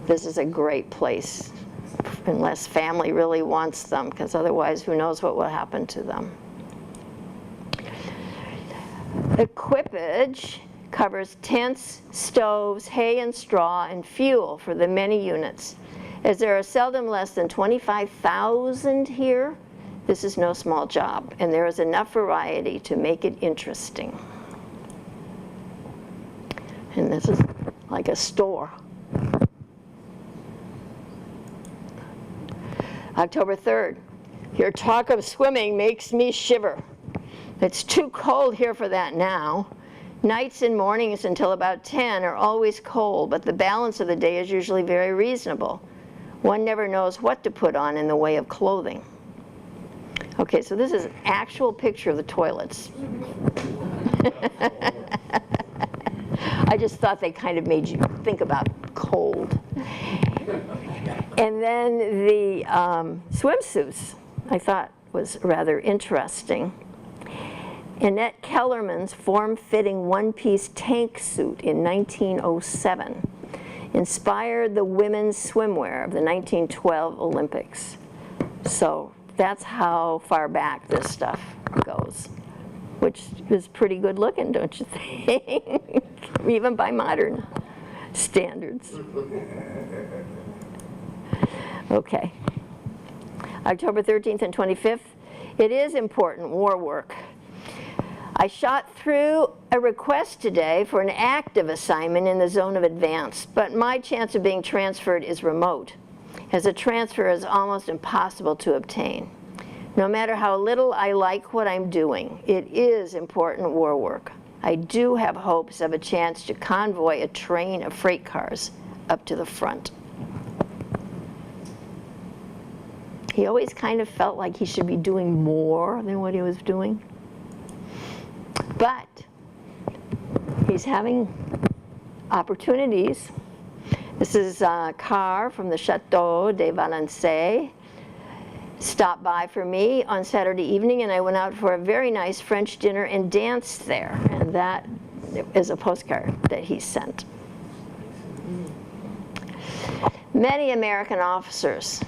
Speaker 1: this is a great place, unless family really wants them, because otherwise who knows what will happen to them. Equipage covers tents, stoves, hay and straw, and fuel for the many units. As there are seldom less than 25,000 here, this is no small job, and there is enough variety to make it interesting. And this is like a store. October 3rd, your talk of swimming makes me shiver. It's too cold here for that now. Nights and mornings until about 10 are always cold, but the balance of the day is usually very reasonable. One never knows what to put on in the way of clothing. Okay, so this is an actual picture of the toilets. I just thought they kind of made you think about cold. And then the swimsuits, I thought was rather interesting. Annette Kellerman's form-fitting one-piece tank suit in 1907 inspired the women's swimwear of the 1912 Olympics. So that's how far back this stuff goes, which is pretty good looking, don't you think? Even by modern standards. Okay. October 13th and 25th, it is important war work. I shot through a request today for an active assignment in the zone of advance, but my chance of being transferred is remote, as a transfer is almost impossible to obtain. No matter how little I like what I'm doing, it is important war work. I do have hopes of a chance to convoy a train of freight cars up to the front. He always kind of felt like he should be doing more than what he was doing. But he's having opportunities. This is a car from the Chateau de Valençay. Stopped by for me on Saturday evening, and I went out for a very nice French dinner and danced there. And that is a postcard that he sent. Many American officers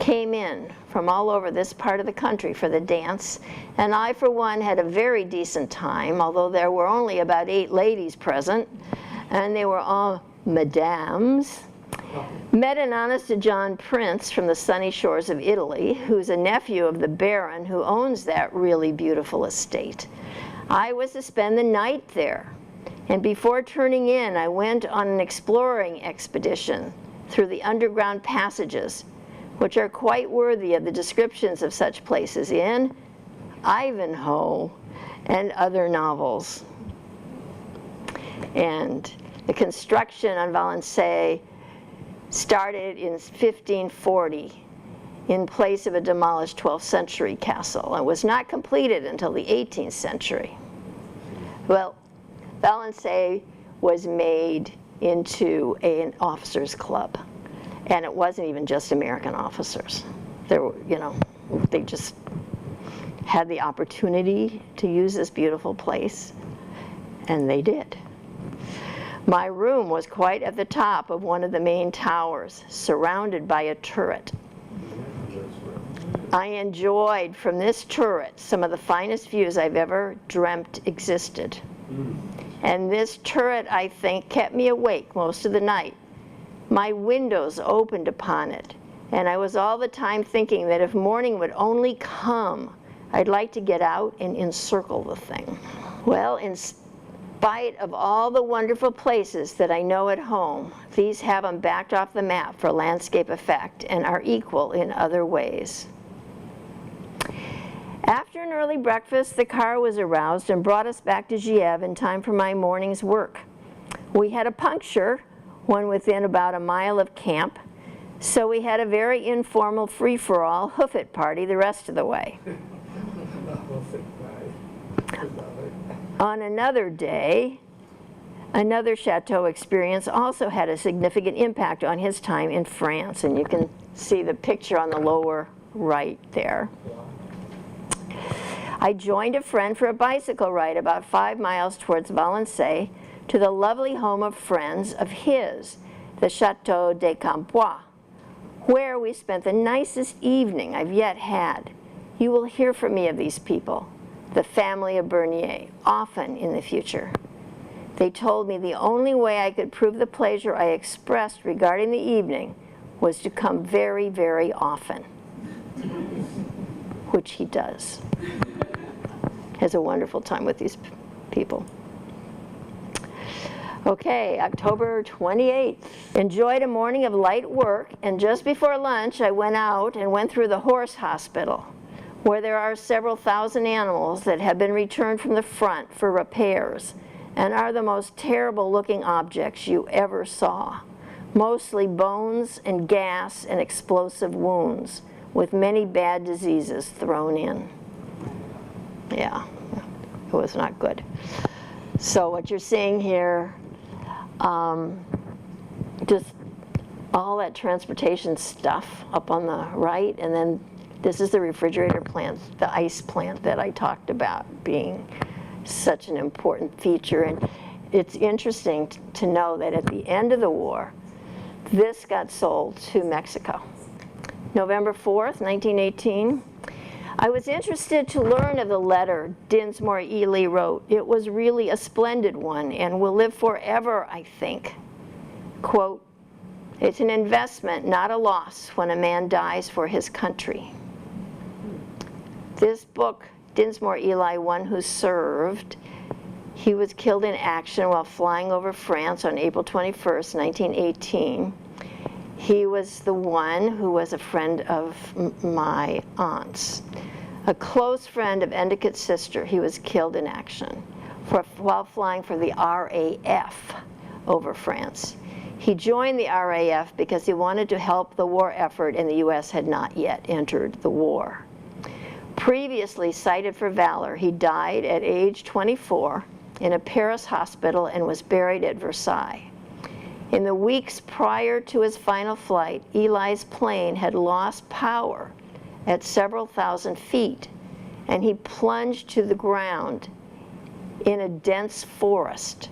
Speaker 1: came in from all over this part of the country for the dance, and I, for one, had a very decent time, although there were only about 8 ladies present, and they were all madames. Met an honest-to-John prince from the sunny shores of Italy, who's a nephew of the baron who owns that really beautiful estate. I was to spend the night there, And before turning in, I went on an exploring expedition through the underground passages, which are quite worthy of the descriptions of such places in Ivanhoe and other novels. And the construction on Valençay started in 1540 in place of a demolished 12th century castle and was not completed until the 18th century. Well, Valençay was made into an officers' club, and it wasn't even just American officers. There were, they just had the opportunity to use this beautiful place, and they did. My room was quite at the top of one of the main towers, surrounded by a turret. I enjoyed from this turret some of the finest views I've ever dreamt existed. And this turret, I think, kept me awake most of the night. My windows opened upon it, and I was all the time thinking that if morning would only come, I'd like to get out and encircle the thing. Well, in spite of all the wonderful places that I know at home, these have them backed off the map for landscape effect and are equal in other ways. After an early breakfast, the car was aroused and brought us back to Giev in time for my morning's work. We had a puncture, one within about a mile of camp, so we had a very informal free-for-all hoof-it party the rest of the way. On another day, another chateau experience also had a significant impact on his time in France, and you can see the picture on the lower right there. I joined a friend for a bicycle ride about 5 miles towards Valençay to the lovely home of friends of his, the Chateau des Campois, where we spent the nicest evening I've yet had. You will hear from me of these people, the family of Bernier, often in the future. They told me the only way I could prove the pleasure I expressed regarding the evening was to come very, very often, which he does. Has a wonderful time with these people. Okay, October 28th. Enjoyed a morning of light work, and just before lunch I went out and went through the horse hospital, where there are several thousand animals that have been returned from the front for repairs and are the most terrible looking objects you ever saw. Mostly bones and gas and explosive wounds, with many bad diseases thrown in. Yeah, it was not good. So what you're seeing here, just all that transportation stuff up on the right, and then this is the refrigerator plant, the ice plant that I talked about being such an important feature. And it's interesting to know that at the end of the war, this got sold to Mexico. November 4th, 1918. I was interested to learn of the letter Dinsmore Ely wrote. It was really a splendid one and will live forever, I think. Quote, "It's an investment, not a loss, when a man dies for his country." This book, Dinsmore Ely, one who served, he was killed in action while flying over France on April 21st, 1918. He was the one who was a friend of my aunt's. A close friend of Endicott's sister. He was killed in action while flying for the RAF over France. He joined the RAF because he wanted to help the war effort, and the U.S. had not yet entered the war. Previously cited for valor, he died at age 24 in a Paris hospital and was buried at Versailles. In the weeks prior to his final flight, Ely's plane had lost power at several thousand feet, and he plunged to the ground in a dense forest,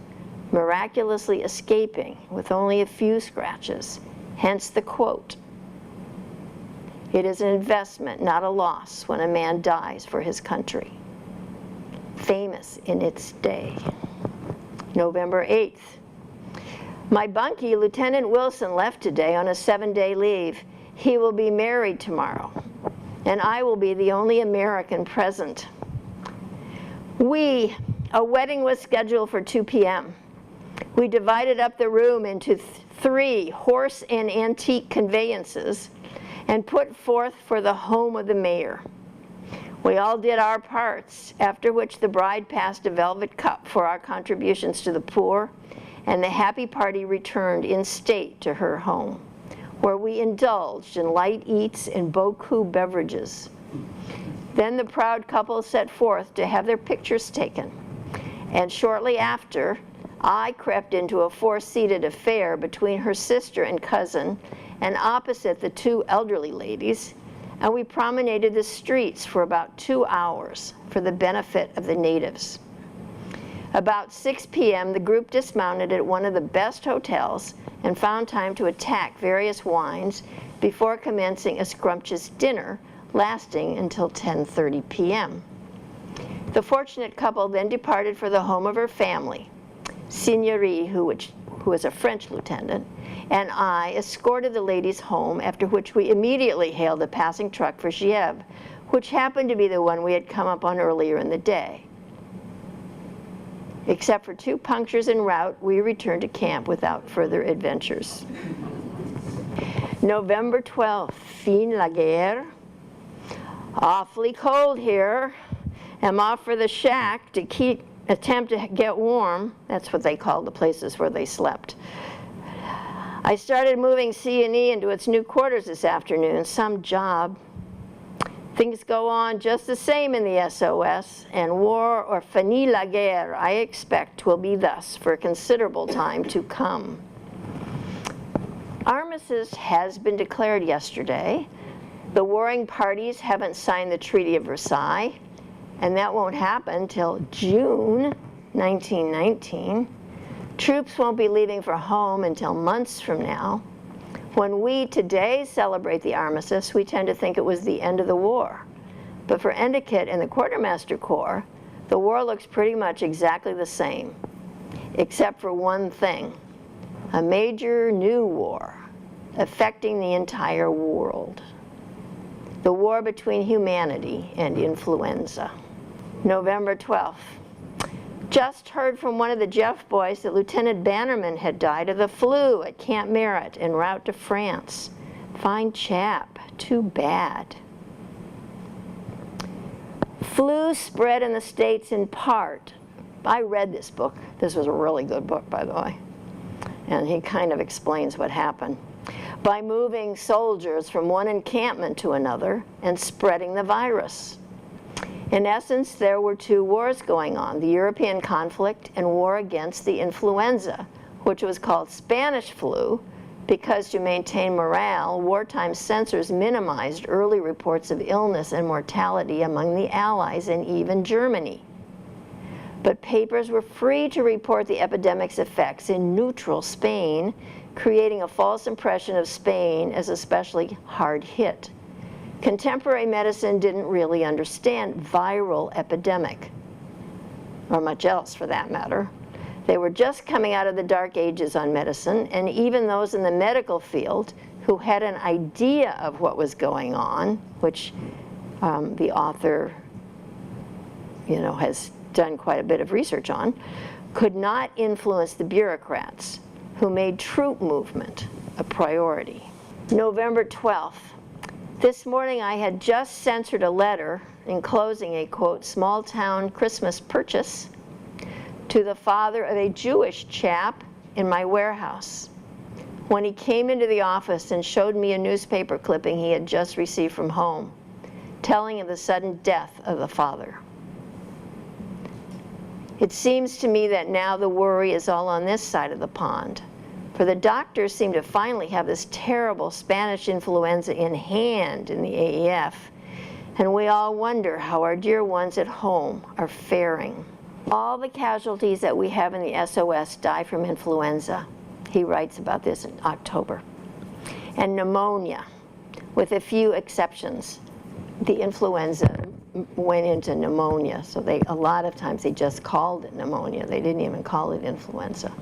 Speaker 1: miraculously escaping with only a few scratches, hence the quote, "It is an investment, not a loss, when a man dies for his country." Famous in its day. November 8th. My bunkie, Lieutenant Wilson, left today on a 7-day leave. He will be married tomorrow, and I will be the only American present. A wedding was scheduled for 2 p.m. We divided up the room into 3 horse and antique conveyances and put forth for the home of the mayor. We all did our parts, after which the bride passed a velvet cup for our contributions to the poor, and the happy party returned in state to her home, where we indulged in light eats and beaucoup beverages. Then the proud couple set forth to have their pictures taken, and shortly after, I crept into a 4-seated affair between her sister and cousin, and opposite the 2 elderly ladies, and we promenaded the streets for about 2 hours for the benefit of the natives. About 6 p.m., the group dismounted at one of the best hotels and found time to attack various wines before commencing a scrumptious dinner lasting until 10:30 p.m. The fortunate couple then departed for the home of her family. Signorie, who was a French lieutenant, and I escorted the ladies home, after which we immediately hailed a passing truck for Gieves, which happened to be the one we had come up on earlier in the day. Except for 2 punctures en route, we returned to camp without further adventures. November 12th, fin la guerre. Awfully cold here. I'm off for the shack to attempt to get warm. That's what they called the places where they slept. I started moving C&E into its new quarters this afternoon, some job. Things go on just the same in the SOS, and war, or finie la guerre, I expect will be thus for a considerable time to come. Armistice has been declared yesterday. The warring parties haven't signed the Treaty of Versailles, and that won't happen till June 1919. Troops won't be leaving for home until months from now. When we today celebrate the armistice, we tend to think it was the end of the war. But for Endicott and the Quartermaster Corps, the war looks pretty much exactly the same, except for one thing: a major new war affecting the entire world. The war between humanity and influenza. November 12th. Just heard from one of the Jeff boys that Lieutenant Bannerman had died of the flu at Camp Merritt en route to France. Fine chap, too bad. Flu spread in the States in part. I read this book. This was a really good book, by the way. And he kind of explains what happened. By moving soldiers from one encampment to another and spreading the virus. In essence, there were 2 wars going on: the European conflict and war against the influenza, which was called Spanish flu because, to maintain morale, wartime censors minimized early reports of illness and mortality among the Allies and even Germany. But papers were free to report the epidemic's effects in neutral Spain, creating a false impression of Spain as especially hard hit. Contemporary medicine didn't really understand viral epidemic, or much else for that matter. They were just coming out of the dark ages on medicine, and even those in the medical field who had an idea of what was going on, which the author, has done quite a bit of research on, could not influence the bureaucrats who made troop movement a priority. November 12th. This morning I had just censored a letter enclosing a, quote, small-town Christmas purchase to the father of a Jewish chap in my warehouse. When he came into the office and showed me a newspaper clipping he had just received from home, telling of the sudden death of the father. It seems to me that now the worry is all on this side of the pond, for the doctors seem to finally have this terrible Spanish influenza in hand in the AEF, and we all wonder how our dear ones at home are faring. All the casualties that we have in the SOS die from influenza. He writes about this in October. And pneumonia, with a few exceptions. The influenza went into pneumonia, so a lot of times they just called it pneumonia. They didn't even call it influenza.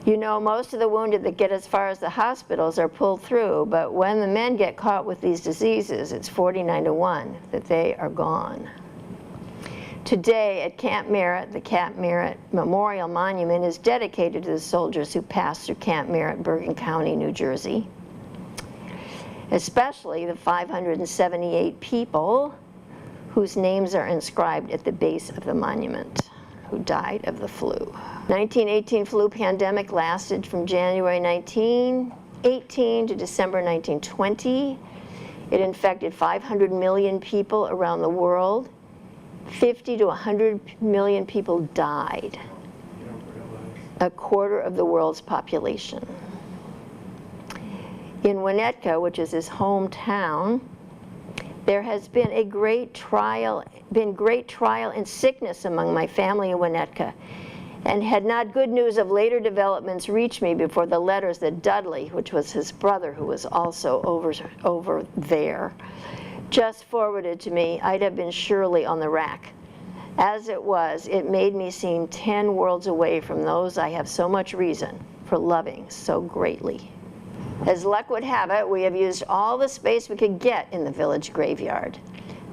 Speaker 1: Most of the wounded that get as far as the hospitals are pulled through, but when the men get caught with these diseases, it's 49 to 1 that they are gone. Today at Camp Merritt, the Camp Merritt Memorial Monument is dedicated to the soldiers who passed through Camp Merritt, Bergen County, New Jersey, especially the 578 people whose names are inscribed at the base of the monument who died of the flu. 1918 flu pandemic lasted from January 1918 to December 1920. It infected 500 million people around the world. 50 to 100 million people died, a quarter of the world's population. In Winnetka, which is his hometown, there has been great trial in sickness among my family in Winnetka, and had not good news of later developments reached me before the letters that Dudley, which was his brother who was also over there, just forwarded to me, I'd have been surely on the rack. As it was, it made me seem 10 worlds away from those I have so much reason for loving so greatly. As luck would have it, we have used all the space we could get in the village graveyard.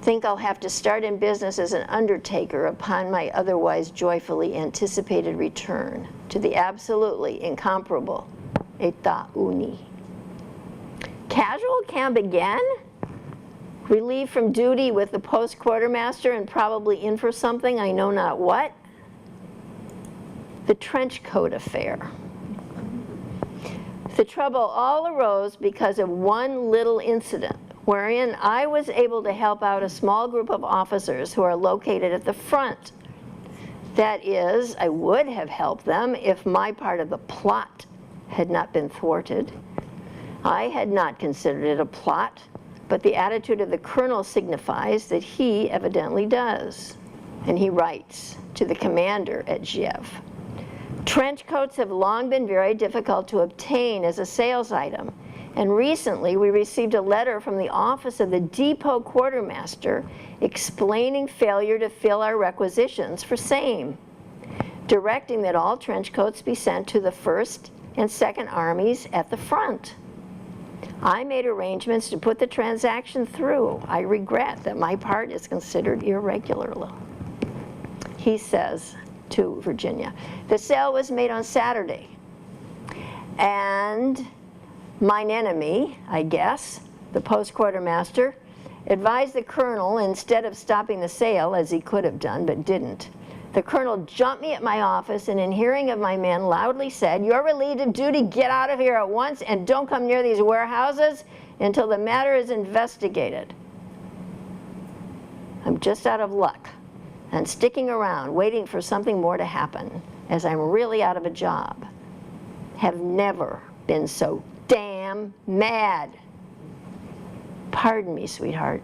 Speaker 1: Think I'll have to start in business as an undertaker upon my otherwise joyfully anticipated return to the absolutely incomparable État Uni. Casual camp again? Relieved from duty with the post quartermaster and probably in for something, I know not what. The trench coat affair. The trouble all arose because of one little incident wherein I was able to help out a small group of officers who are located at the front. That is, I would have helped them if my part of the plot had not been thwarted. I had not considered it a plot, but the attitude of the colonel signifies that he evidently does. And he writes to the commander at Giev, trench coats have long been very difficult to obtain as a sales item, and recently we received a letter from the office of the depot quartermaster explaining failure to fill our requisitions for same, directing that all trench coats be sent to the 1st and 2nd Armies at the front. I made arrangements to put the transaction through. I regret that my part is considered irregular. He says to Virginia, the sale was made on Saturday, and mine enemy, I guess, the post quartermaster, advised the colonel instead of stopping the sale, as he could have done but didn't. The colonel jumped me at my office and in hearing of my men loudly said, you're relieved of duty, get out of here at once and don't come near these warehouses until the matter is investigated. I'm just out of luck and sticking around waiting for something more to happen, as I'm really out of a job. Have never been so damn mad. Pardon me, sweetheart.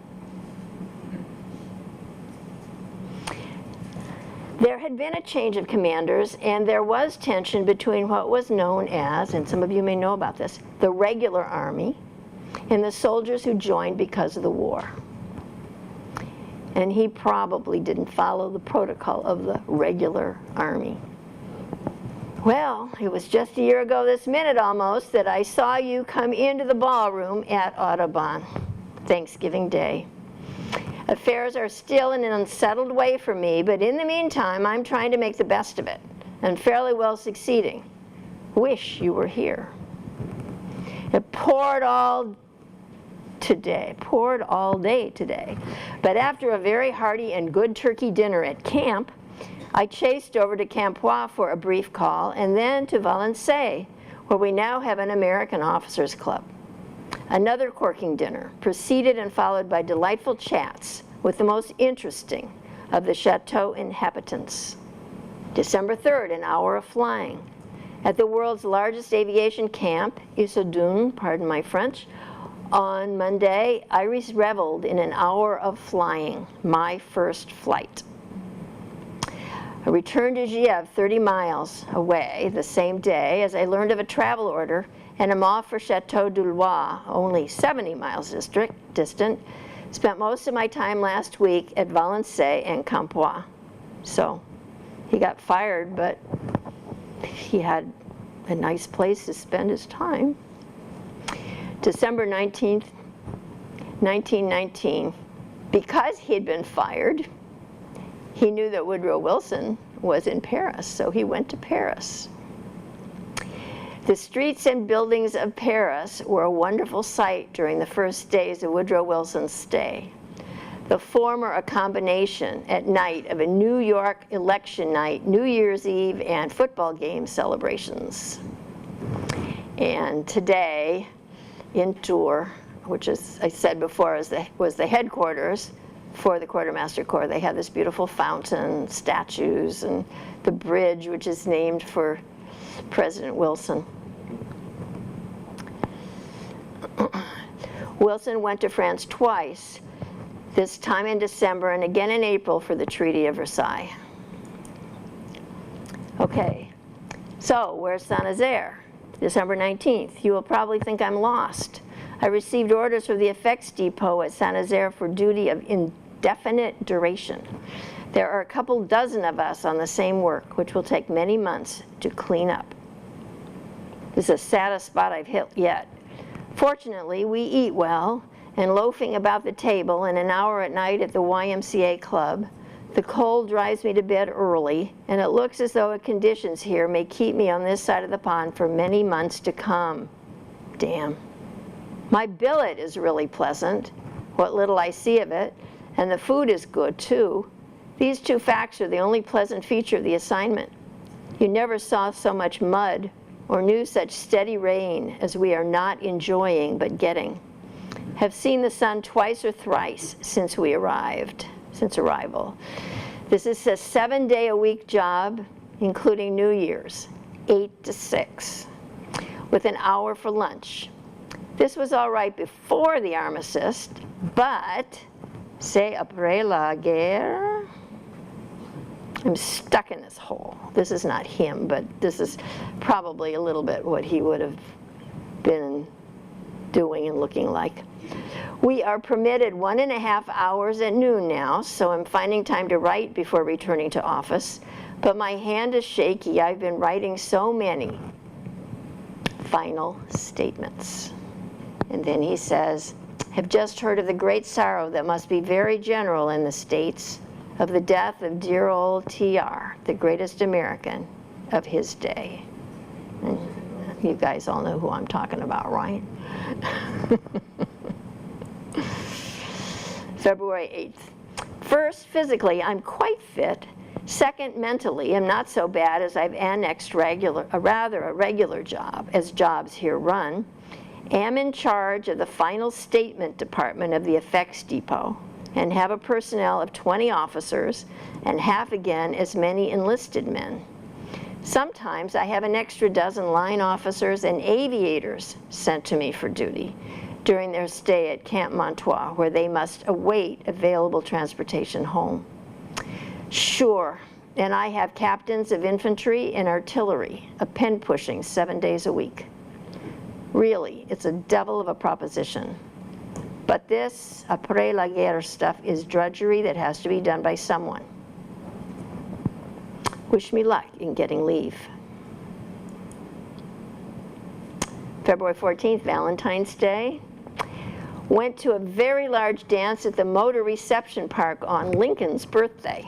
Speaker 1: There had been a change of commanders, and there was tension between what was known as, and some of you may know about this, the regular army and the soldiers who joined because of the war. And he probably didn't follow the protocol of the regular army. Well, it was just a year ago this minute almost that I saw you come into the ballroom at Audubon, Thanksgiving Day. Affairs are still in an unsettled way for me, but in the meantime, I'm trying to make the best of it, and fairly well succeeding. Wish you were here. It poured all day today, but after a very hearty and good turkey dinner at camp, I chased over to Campois for a brief call, and then to Valenciennes, where we now have an American Officers Club. Another corking dinner, preceded and followed by delightful chats with the most interesting of the chateau inhabitants. December 3rd, an hour of flying. At the world's largest aviation camp, Issoudun, pardon my French, on Monday, I reveled in an hour of flying, my first flight. I returned to Giev 30 miles away the same day as I learned of a travel order, and am off for Chateau du Loir, only 70 miles distant. Spent most of my time last week at Valenciennes and Campois. So he got fired, but he had a nice place to spend his time. December 19th, 1919, because he had been fired, He knew that Woodrow Wilson was in Paris, so he went to Paris. The streets and buildings of Paris were a wonderful sight during the first days of Woodrow Wilson's stay. The former a combination at night of a New York election night, New Year's Eve, and football game celebrations. And today, in Tours, which, as I said before, was the headquarters for the Quartermaster Corps, they have this beautiful fountain, statues, and the bridge, which is named for President Wilson. Wilson went to France twice, this time in December and again in April for the Treaty of Versailles. Okay, so where's Nazaire? December 19th. You will probably think I'm lost. I received orders from the effects depot at Nazaire for duty of indefinite duration. There are a couple dozen of us on the same work, which will take many months to clean up. This is the saddest spot I've hit yet. Fortunately, we eat well, and loafing about the table and an hour at night at the YMCA club, the cold drives me to bed early, and it looks as though the conditions here may keep me on this side of the pond for many months to come. Damn. My billet is really pleasant, what little I see of it, and the food is good too. These two facts are the only pleasant feature of the assignment. You never saw so much mud or knew such steady rain as we are not enjoying but getting. Have seen the sun twice or thrice since arrival. This is a 7-day-a-week job, including New Year's, 8 to 6, with an hour for lunch. This was all right before the armistice, but c'est après la guerre. I'm stuck in this hole. This is not him, but this is probably a little bit what he would have been doing and looking like. We are permitted 1.5 hours at noon now, so I'm finding time to write before returning to office. But my hand is shaky. I've been writing so many final statements. And then he says, have just heard of the great sorrow that must be very general in the States of the death of dear old TR, the greatest American of his day. And you guys all know who I'm talking about, right? February 8th. First, physically, I'm quite fit. Second, mentally, I'm not so bad as I've annexed a regular job, as jobs here run. Am in charge of the final statement department of the effects depot and have a personnel of 20 officers and half again as many enlisted men. Sometimes I have an extra dozen line officers and aviators sent to me for duty during their stay at Camp Montois, where they must await available transportation home. Sure, and I have captains of infantry and artillery, a pen pushing 7 days a week. Really, it's a devil of a proposition. But this après la guerre stuff is drudgery that has to be done by someone. Wish me luck in getting leave. February 14th, Valentine's Day. Went to a very large dance at the Motor Reception Park on Lincoln's birthday.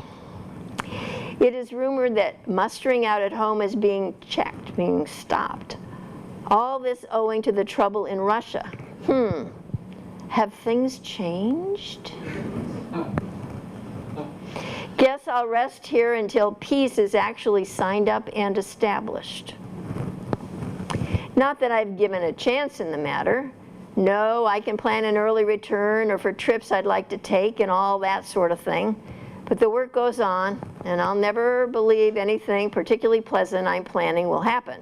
Speaker 1: It is rumored that mustering out at home is being checked, being stopped. All this owing to the trouble in Russia. Have things changed? Guess I'll rest here until peace is actually signed up and established. Not that I've given a chance in the matter. No, I can plan an early return or for trips I'd like to take and all that sort of thing. But the work goes on, and I'll never believe anything particularly pleasant I'm planning will happen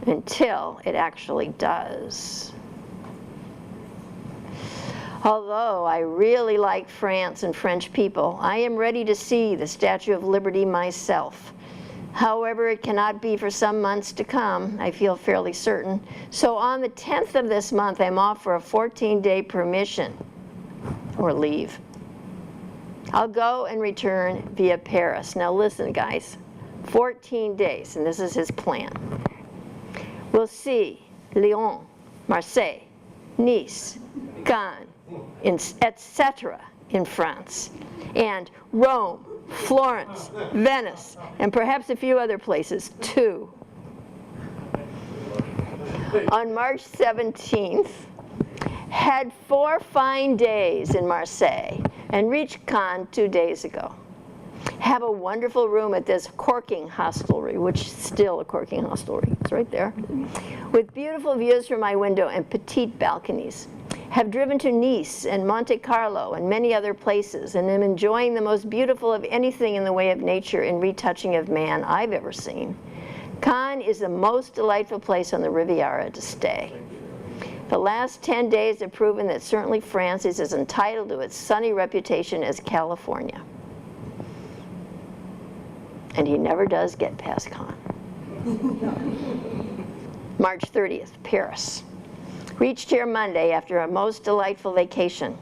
Speaker 1: until it actually does. Although I really like France and French people, I am ready to see the Statue of Liberty myself. However, it cannot be for some months to come, I feel fairly certain. So on the 10th of this month, I'm off for a 14-day permission, or leave. I'll go and return via Paris. Now listen, guys, 14 days, and this is his plan. We'll see Lyon, Marseille, Nice, Cannes, etc. in France, and Rome, Florence, Venice, and perhaps a few other places too. On March 17th, had 4 fine days in Marseille and reached Cannes 2 days ago. Have a wonderful room at this corking hostelry, which is still a corking hostelry, it's right there, with beautiful views from my window and petite balconies. Have driven to Nice and Monte Carlo and many other places, and am enjoying the most beautiful of anything in the way of nature and retouching of man I've ever seen. Cannes is the most delightful place on the Riviera to stay. The last 10 days have proven that certainly France is as entitled to its sunny reputation as California. And he never does get past Cannes. March 30th, Paris. Reached here Monday after a most delightful vacation.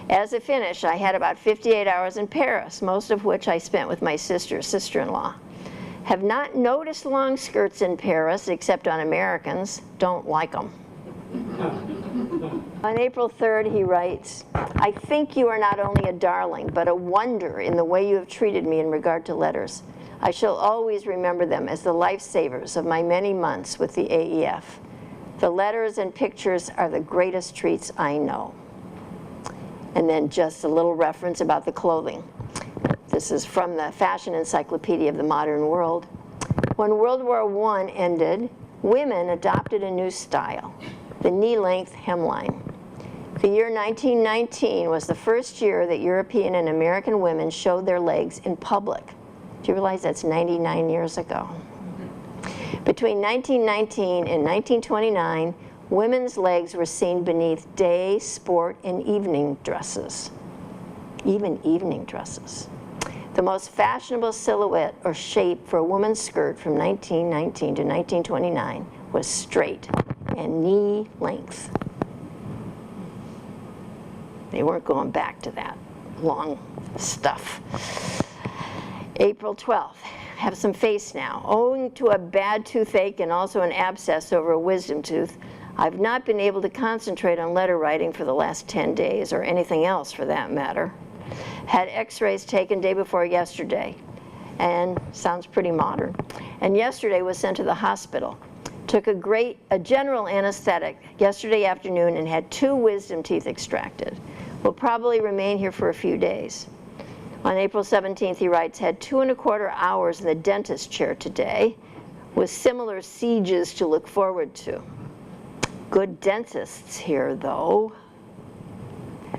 Speaker 1: As a finish, I had about 58 hours in Paris, most of which I spent with my sister-in-law. Have not noticed long skirts in Paris, except on Americans. Don't like them. On April 3rd, he writes, I think you are not only a darling, but a wonder in the way you have treated me in regard to letters. I shall always remember them as the lifesavers of my many months with the AEF. The letters and pictures are the greatest treats I know. And then just a little reference about the clothing. This is from the Fashion Encyclopedia of the Modern World. When World War I ended, women adopted a new style, the knee-length hemline. The year 1919 was the first year that European and American women showed their legs in public. Do you realize that's 99 years ago? Between 1919 and 1929, women's legs were seen beneath day, sport, and evening dresses. Even evening dresses. The most fashionable silhouette or shape for a woman's skirt from 1919 to 1929 was straight and knee length. They weren't going back to that long stuff. April 12th, have some face now. Owing to a bad toothache and also an abscess over a wisdom tooth, I've not been able to concentrate on letter writing for the last 10 days, or anything else for that matter. Had x-rays taken day before yesterday, and sounds pretty modern. And yesterday was sent to the hospital. Took a general anesthetic yesterday afternoon and had 2 wisdom teeth extracted. Will probably remain here for a few days. On April 17th, he writes, had 2¼ hours in the dentist chair today, with similar sieges to look forward to. Good dentists here, though.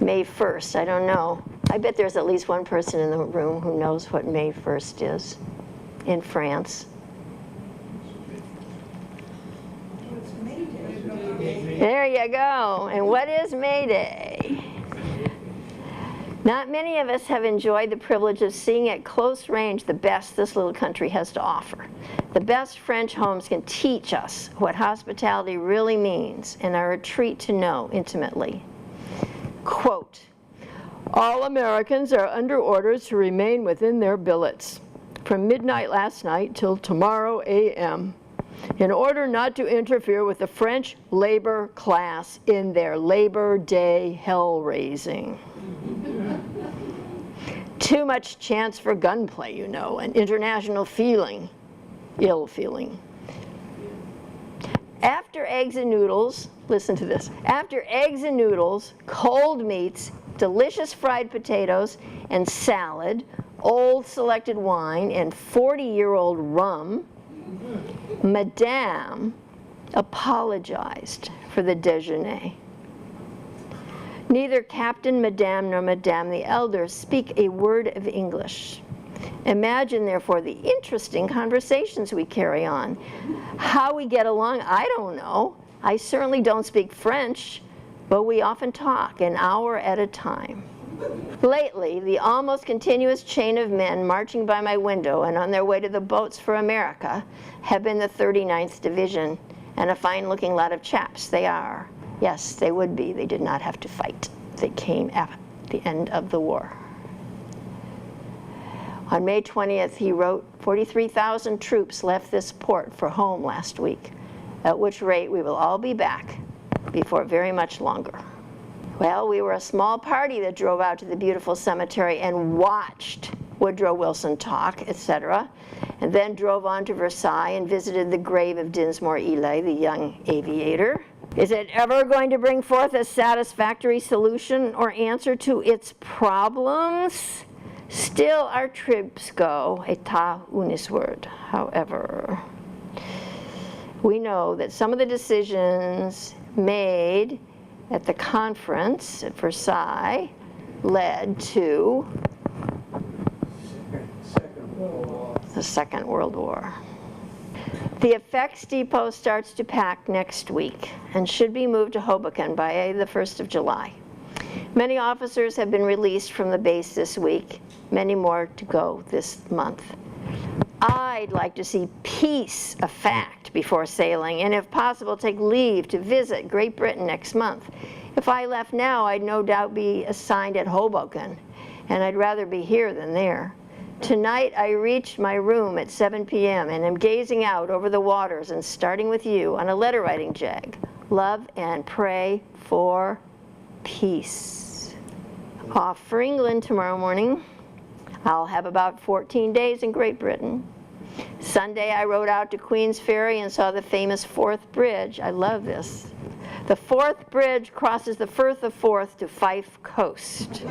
Speaker 1: May 1st, I don't know. I bet there's at least one person in the room who knows what May 1st is in France. There you go. And what is May Day? Not many of us have enjoyed the privilege of seeing at close range the best this little country has to offer. The best French homes can teach us what hospitality really means and are a treat to know intimately. Quote, all Americans are under orders to remain within their billets from midnight last night till tomorrow a.m. in order not to interfere with the French labor class in their Labor Day hell-raising. Too much chance for gunplay, you know, and international feeling, ill feeling. After eggs and noodles, listen to this, after eggs and noodles, cold meats, delicious fried potatoes, and salad, old selected wine, and 40-year-old rum, Madame apologized for the déjeuner. Neither Captain Madame nor Madame the Elder speak a word of English. Imagine, therefore, the interesting conversations we carry on. How we get along, I don't know. I certainly don't speak French, but we often talk an hour at a time. Lately, the almost continuous chain of men marching by my window and on their way to the boats for America have been the 39th Division, and a fine-looking lot of chaps they are. Yes, they would be. They did not have to fight. They came at the end of the war. On May 20th, he wrote, 43,000 troops left this port for home last week, at which rate we will all be back before very much longer. Well, we were a small party that drove out to the beautiful cemetery and watched Woodrow Wilson talk, etc., and then drove on to Versailles and visited the grave of Dinsmore Ely, the young aviator. Is it ever going to bring forth a satisfactory solution or answer to its problems? Still, our troops go, état unis word. However, we know that some of the decisions made at the conference at Versailles led to the Second World War. The effects depot starts to pack next week and should be moved to Hoboken by the 1st of July. Many officers have been released from the base this week, many more to go this month. I'd like to see peace a fact before sailing, and if possible, take leave to visit Great Britain next month. If I left now, I'd no doubt be assigned at Hoboken, and I'd rather be here than there. Tonight, I reached my room at 7 p.m. and am gazing out over the waters and starting with you on a letter writing jag. Love and pray for peace. Off for England tomorrow morning. I'll have about 14 days in Great Britain. Sunday, I rode out to Queens Ferry and saw the famous Forth Bridge. I love this. The Forth Bridge crosses the Firth of Forth to Fife Coast.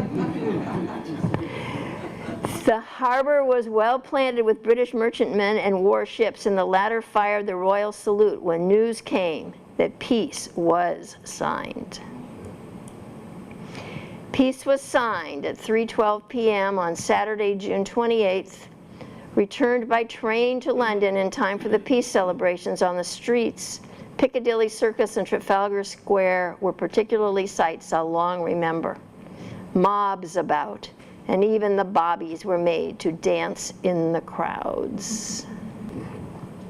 Speaker 1: The harbor was well planted with British merchantmen and warships, and the latter fired the royal salute when news came that peace was signed. Peace was signed at 3:12 p.m. on Saturday, June 28th. Returned by train to London in time for the peace celebrations on the streets. Piccadilly Circus and Trafalgar Square were particularly sights I'll long remember. Mobs about, and even the bobbies were made to dance in the crowds.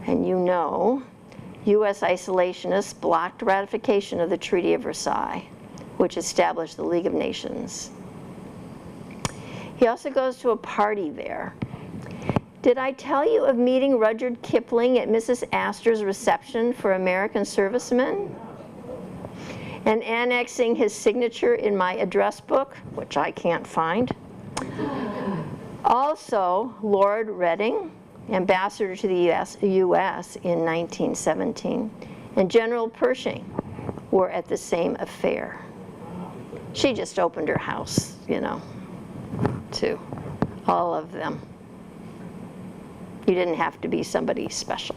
Speaker 1: And you know, U.S. isolationists blocked ratification of the Treaty of Versailles, which established the League of Nations. He also goes to a party there. Did I tell you of meeting Rudyard Kipling at Mrs. Astor's reception for American servicemen? And annexing his signature in my address book, which I can't find. Also, Lord Reading, ambassador to the U.S. in 1917, and General Pershing were at the same affair. She just opened her house, you know, to all of them. You didn't have to be somebody special.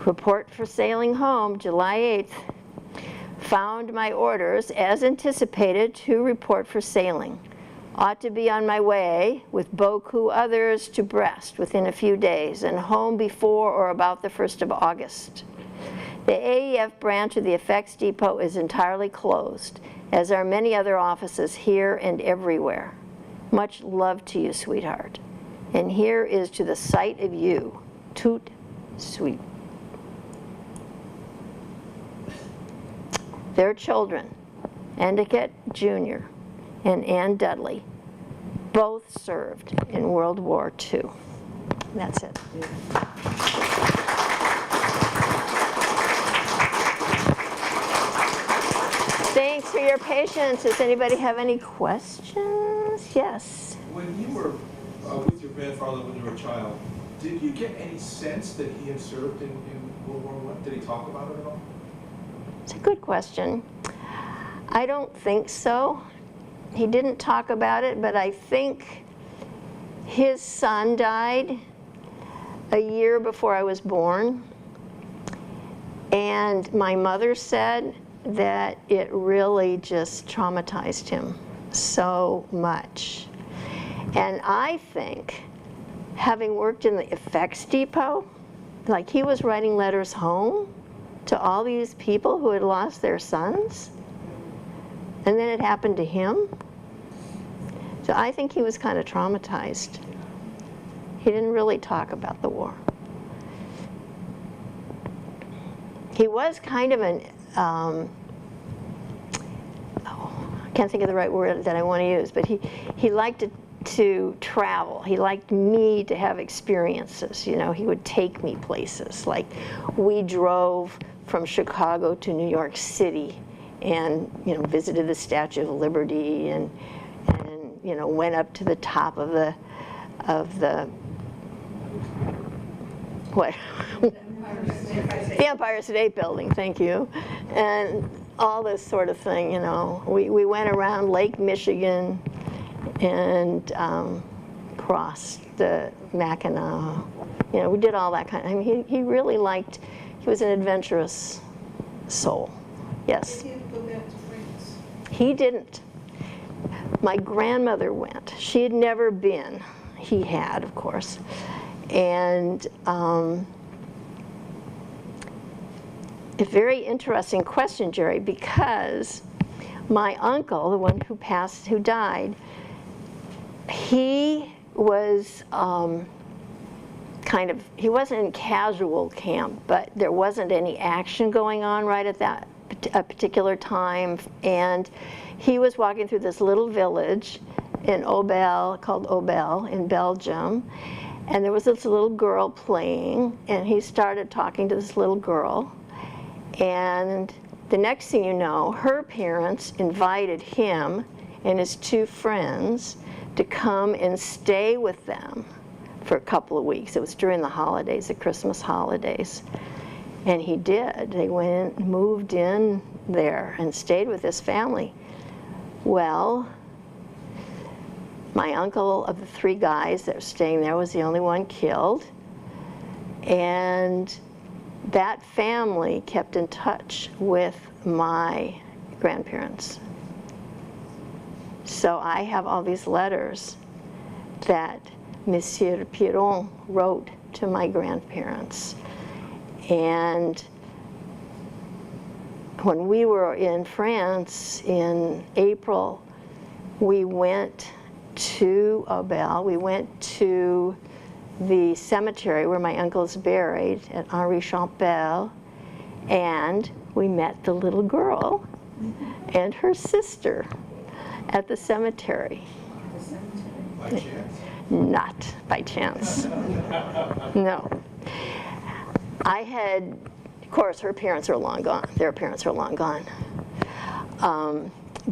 Speaker 1: Report for sailing home, July 8th. Found my orders, as anticipated, to report for sailing. Ought to be on my way, with beaucoup others, to Brest within a few days, and home before or about the 1st of August. The AEF branch of the effects depot is entirely closed, as are many other offices here and everywhere. Much love to you, sweetheart. And here is to the sight of you, toot sweet. Their children, Endicott Jr. and Ann Dudley, both served in World War II. That's it. Thanks for your patience. Does anybody have any questions? Yes.
Speaker 4: When you were with your grandfather when you were a child, did you get any sense that he had served in World War I? Did he talk about it at all?
Speaker 1: It's a good question. I don't think so. He didn't talk about it, but I think his son died a year before I was born. And my mother said that it really just traumatized him so much. And I think, having worked in the effects depot, like he was writing letters home to all these people who had lost their sons, and then it happened to him. So I think he was kind of traumatized. He didn't really talk about the war. He was kind of an, I can't think of the right word that I want to use, but he liked to to travel. He liked me to have experiences. You know, he would take me places. Like, we drove from Chicago to New York City and, you know, visited the Statue of Liberty and you know, went up to the top of the what? The Empire State Building, thank you. And all this sort of thing, you know. We went around Lake Michigan and crossed the Mackinac. You know, we did all that kind of, I mean, he really liked, he was an adventurous soul. Yes.
Speaker 5: He didn't go back to France.
Speaker 1: He didn't. My grandmother went. She had never been. He had, of course. And a very interesting question, Jerry, because my uncle, the one who died, he was he wasn't in casual camp, but there wasn't any action going on right at that a particular time, and he was walking through this little village in Obel, called Obel, in Belgium, and there was this little girl playing, and he started talking to this little girl, and the next thing you know, her parents invited him and his two friends to come and stay with them for a couple of weeks. It was during the holidays, the Christmas holidays. And he did. They went, moved in there and stayed with this family. Well, my uncle, of the three guys that were staying there, was the only one killed. And that family kept in touch with my grandparents. So I have all these letters that Monsieur Piron wrote to my grandparents. And when we were in France in April, we went to Obel. We went to the cemetery where my uncle's buried at Henri Champel, and we met the little girl and her sister at the cemetery.
Speaker 4: By chance?
Speaker 1: Not by chance. No. I had, of course, her parents are long gone. Their parents are long gone.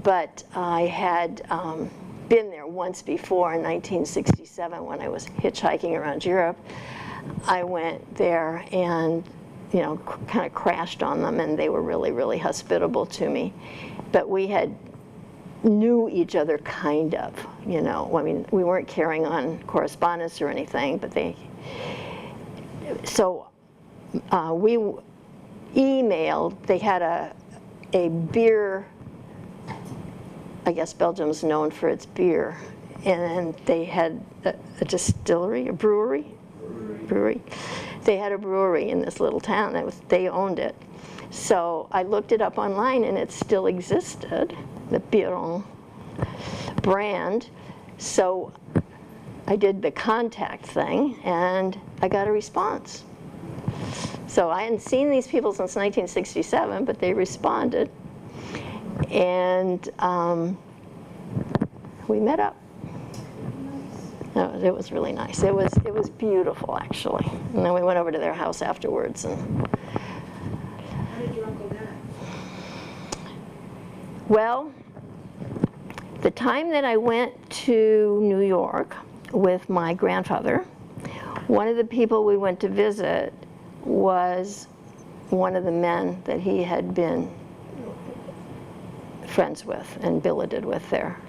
Speaker 1: But I had been there once before in 1967 when I was hitchhiking around Europe. I went there and, you know, kind of crashed on them, and they were really, really hospitable to me. But we had knew each other, kind of, you know. I mean, we weren't carrying on correspondence or anything, but they, so we emailed. They had a beer, I guess Belgium's known for its beer, and they had a distillery, a brewery. They had a brewery in this little town. They owned it. So I looked it up online, and it still existed, the Piron brand. So I did the contact thing, and I got a response. So I hadn't seen these people since 1967, but they responded, and we met up. It was really nice. It was beautiful, actually. And then we went over to their house afterwards. And
Speaker 5: How did your uncle die?
Speaker 1: well, the time that I went to New York with my grandfather, one of the people we went to visit was one of the men that he had been friends with and billeted with there.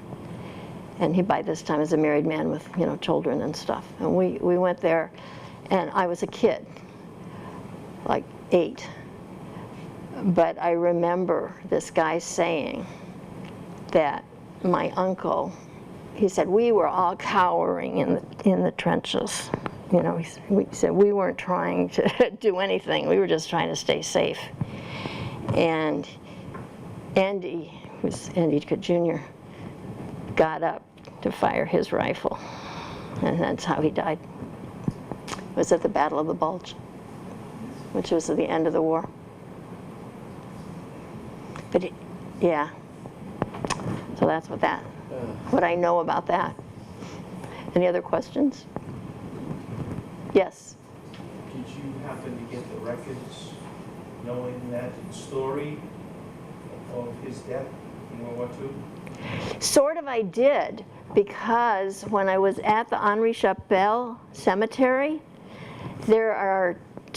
Speaker 1: And he, by this time, is a married man with, you know, children and stuff. And we went there, and I was a kid, like 8. But I remember this guy saying that my uncle, he said, we were all cowering in the trenches. You know, he said we weren't trying to do anything. We were just trying to stay safe. And Andy Jr., got up to fire his rifle, and that's how he died. It was at the Battle of the Bulge, which was at the end of the war. But yeah, so that's what I know about that. Any other questions? Yes.
Speaker 6: Did you happen to get the records knowing that story of his death in World War II?
Speaker 1: Sort of I did, because when I was at the Henri Chapelle Cemetery, there are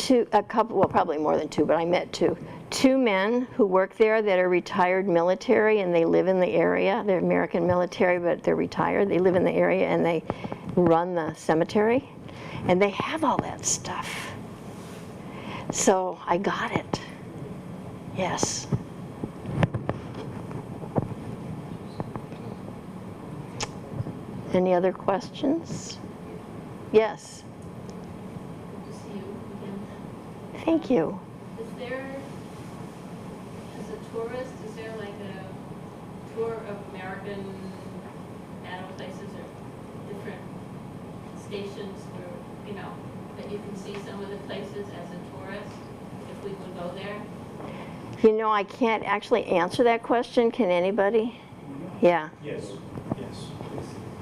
Speaker 1: well, probably more than two, but I met two men who work there that are retired military, and they live in the area. They're American military, but they're retired. They live in the area and they run the cemetery, and they have all that stuff. So I got it. Yes. Any other questions? Yes.
Speaker 7: Good to see you again.
Speaker 1: Thank you.
Speaker 7: Is there, as a tourist, is there like a tour of American battle places or different stations where, you know, that you can see some of the places as a tourist, if we would go there?
Speaker 1: You know, I can't actually answer that question. Can anybody? Yeah.
Speaker 6: Yes, yes.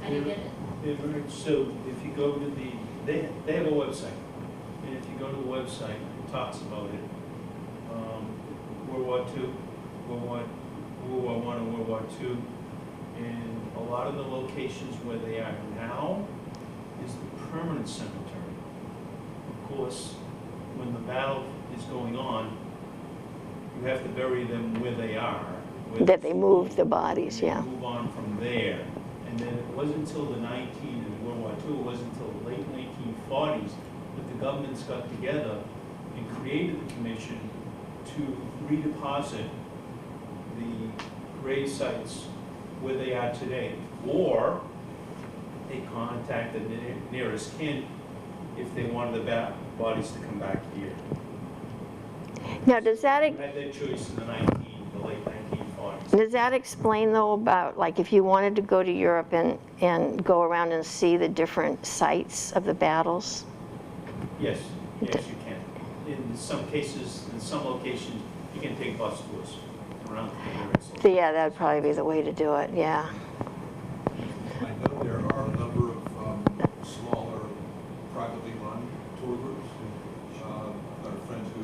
Speaker 7: How do you get it?
Speaker 6: So if you go to they have a website, and if you go to the website, it talks about it. World War II, World War I, and World War II, and a lot of the locations where they are now is the permanent cemetery. Of course, when the battle is going on, you have to bury them where they are.
Speaker 1: That they moved the bodies,
Speaker 6: and
Speaker 1: yeah.
Speaker 6: move on from there. And then it wasn't until the in World War II, it wasn't until the late 1940s that the governments got together and created the commission to redeposit the grave sites where they are today. Or they contacted the nearest kin if they wanted the bodies to come back here.
Speaker 1: Now, does that
Speaker 6: You had that choice in the late 1940s.
Speaker 1: does that explain though about, like, if you wanted to go to Europe and go around and see the different sites of the battles?
Speaker 6: Yes, yes, you can. In some cases, in some locations, you can take bus tours around the area.
Speaker 1: Yeah, that'd probably be the way to do it. Yeah.
Speaker 2: I know there are a number of smaller, privately run tour groups. I've got a friend who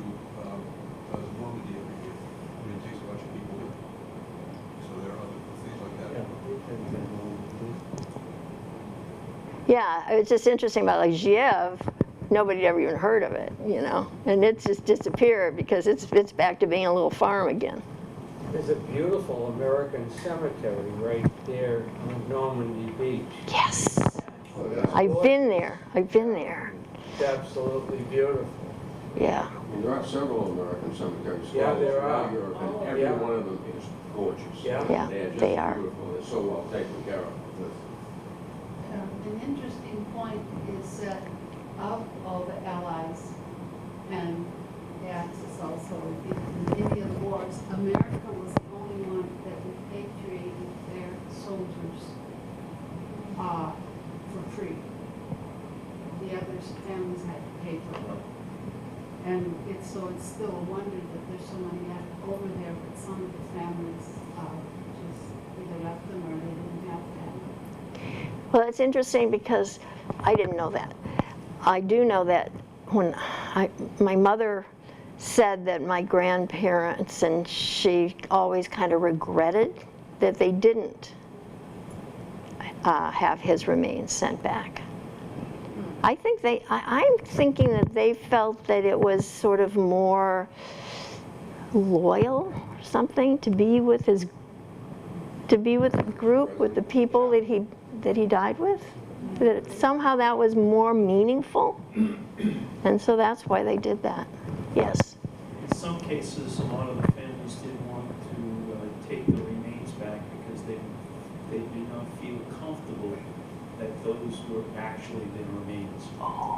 Speaker 2: does Normandy every year, and he takes a bunch of people with him. So there are other things like that.
Speaker 1: Yeah, it's just interesting about, like, Kiev, nobody ever even heard of it, you know, and it's just disappeared because it's back to being a little farm again.
Speaker 3: There's a beautiful American cemetery right there on Normandy Beach.
Speaker 1: Yes, I've been there. I've been there.
Speaker 3: It's absolutely beautiful.
Speaker 1: Yeah.
Speaker 8: There are several American cemeteries.
Speaker 3: Yeah, there are.
Speaker 8: Europe, and
Speaker 7: Oh,
Speaker 8: every
Speaker 3: yeah.
Speaker 8: one of them is gorgeous.
Speaker 3: Yeah.
Speaker 1: Yeah,
Speaker 8: They're just
Speaker 1: they are.
Speaker 8: beautiful. They're so well taken care of.
Speaker 5: An interesting point is that of all the allies and the Axis also in the Indian wars, America was the only one that repatriated their soldiers for free. The other families had to pay for it. And it's still a wonder that there's so many over there, but some of the families just either left them or they didn't have them.
Speaker 1: Well, it's interesting because I didn't know that. I do know that when my mother said that my grandparents, and she always kind of regretted that they didn't have his remains sent back. I think I'm thinking that they felt that it was sort of more loyal or something to be with the group, with the people that he died with. That somehow that was more meaningful, and so that's why they did that. Yes.
Speaker 6: In some cases, a lot of the families didn't want to take the remains back because they did not feel comfortable that those were actually their remains.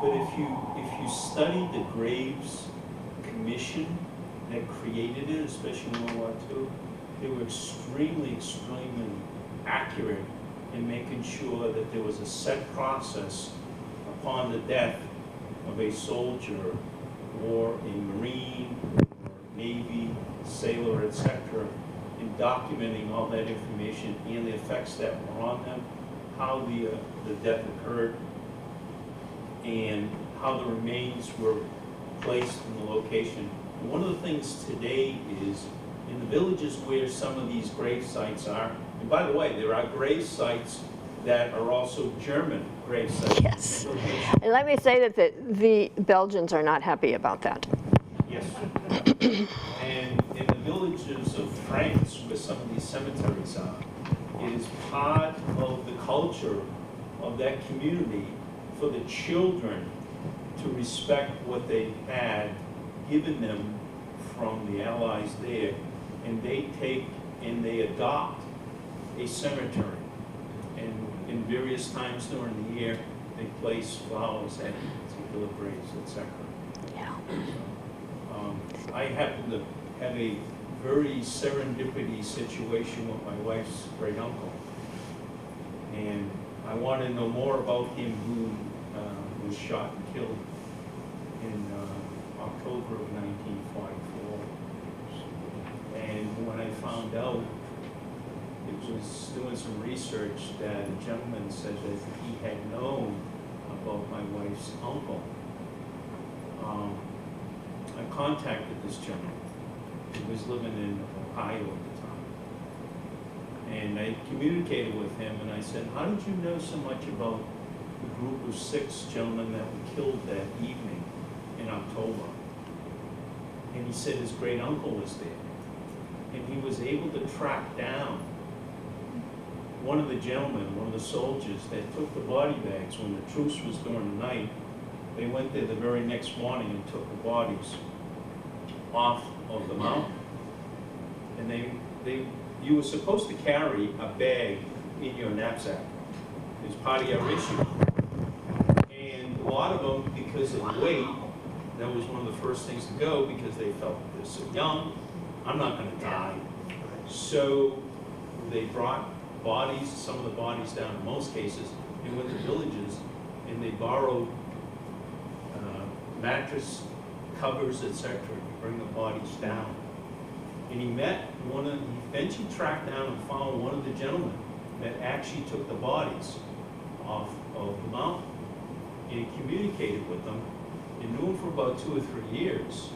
Speaker 6: But if you study the Graves Commission that created it, especially in World War II, they were extremely accurate in making sure that there was a set process upon the death of a soldier or a Marine, or Navy, sailor, etc., in documenting all that information and the effects that were on them, how the death occurred and how the remains were placed in the location. And one of the things today is in the villages where some of these grave sites are, and by the way, there are grave sites that are also German grave sites.
Speaker 1: Yes. And let me say that the Belgians are not happy about that.
Speaker 6: Yes. And in the villages of France, where some of these cemeteries are, it is part of the culture of that community for the children to respect what they had given them from the Allies there, and they take and they adopt a cemetery. And in various times during the year, they place flowers at particular graves, etc.
Speaker 1: Yeah.
Speaker 6: I happen to have a very serendipity situation with my wife's great uncle. And I want to know more about him who was shot and killed in October of 1944. And when I found out, it was doing some research that a gentleman said that he had known about my wife's uncle. I contacted this gentleman. He was living in Ohio at the time. And I communicated with him and I said, how did you know so much about the group of 6 gentlemen that were killed that evening in October? And he said his great uncle was there. And he was able to track down one of the gentlemen, one of the soldiers that took the body bags when the truce was during the night. They went there the very next morning and took the bodies off of the mountain. And you were supposed to carry a bag in your knapsack. It was part of your issue. And a lot of them, because of weight, that was one of the first things to go because they felt they're so young, I'm not going to die. So they brought bodies, some of the bodies down in most cases, and went to villages and they borrowed mattress covers, etc., to bring the bodies down. And he eventually tracked down and found one of the gentlemen that actually took the bodies off of the mountain. And he communicated with them and knew him for about 2 or 3 years.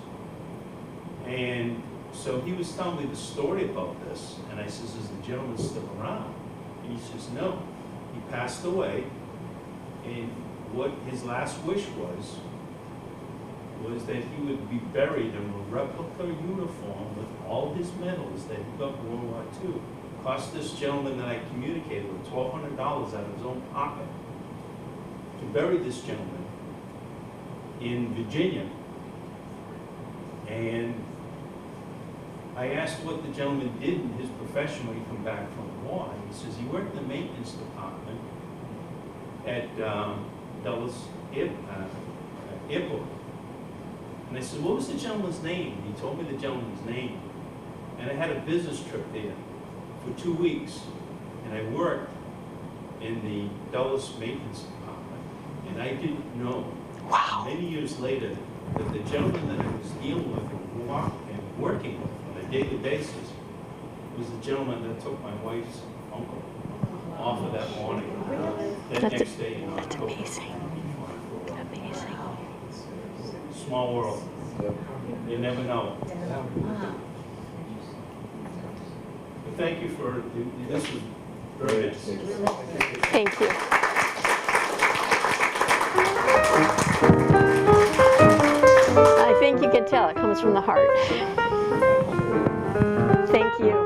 Speaker 6: And so he was telling me the story about this, and I says, is the gentleman still around? And he says, no, he passed away, and what his last wish was that he would be buried in a replica uniform with all his medals that he got in World War II. Cost this gentleman that I communicated with $1,200 out of his own pocket to bury this gentleman in Virginia. And I asked what the gentleman did in his profession when he came back from the war. And he says he worked in the maintenance department at Dulles Airport. And I said, what was the gentleman's name? And he told me the gentleman's name. And I had a business trip there for 2 weeks. And I worked in the Dulles maintenance department. And I didn't know, many years later, that the gentleman that I was dealing with and working with on a daily basis was the gentleman that took my wife's uncle off of that morning. That next day in October.
Speaker 1: That's amazing. Amazing.
Speaker 6: Small world. You never know. But thank you for, this was very nice.
Speaker 1: Thank you. I think you can tell it comes from the heart. Thank you.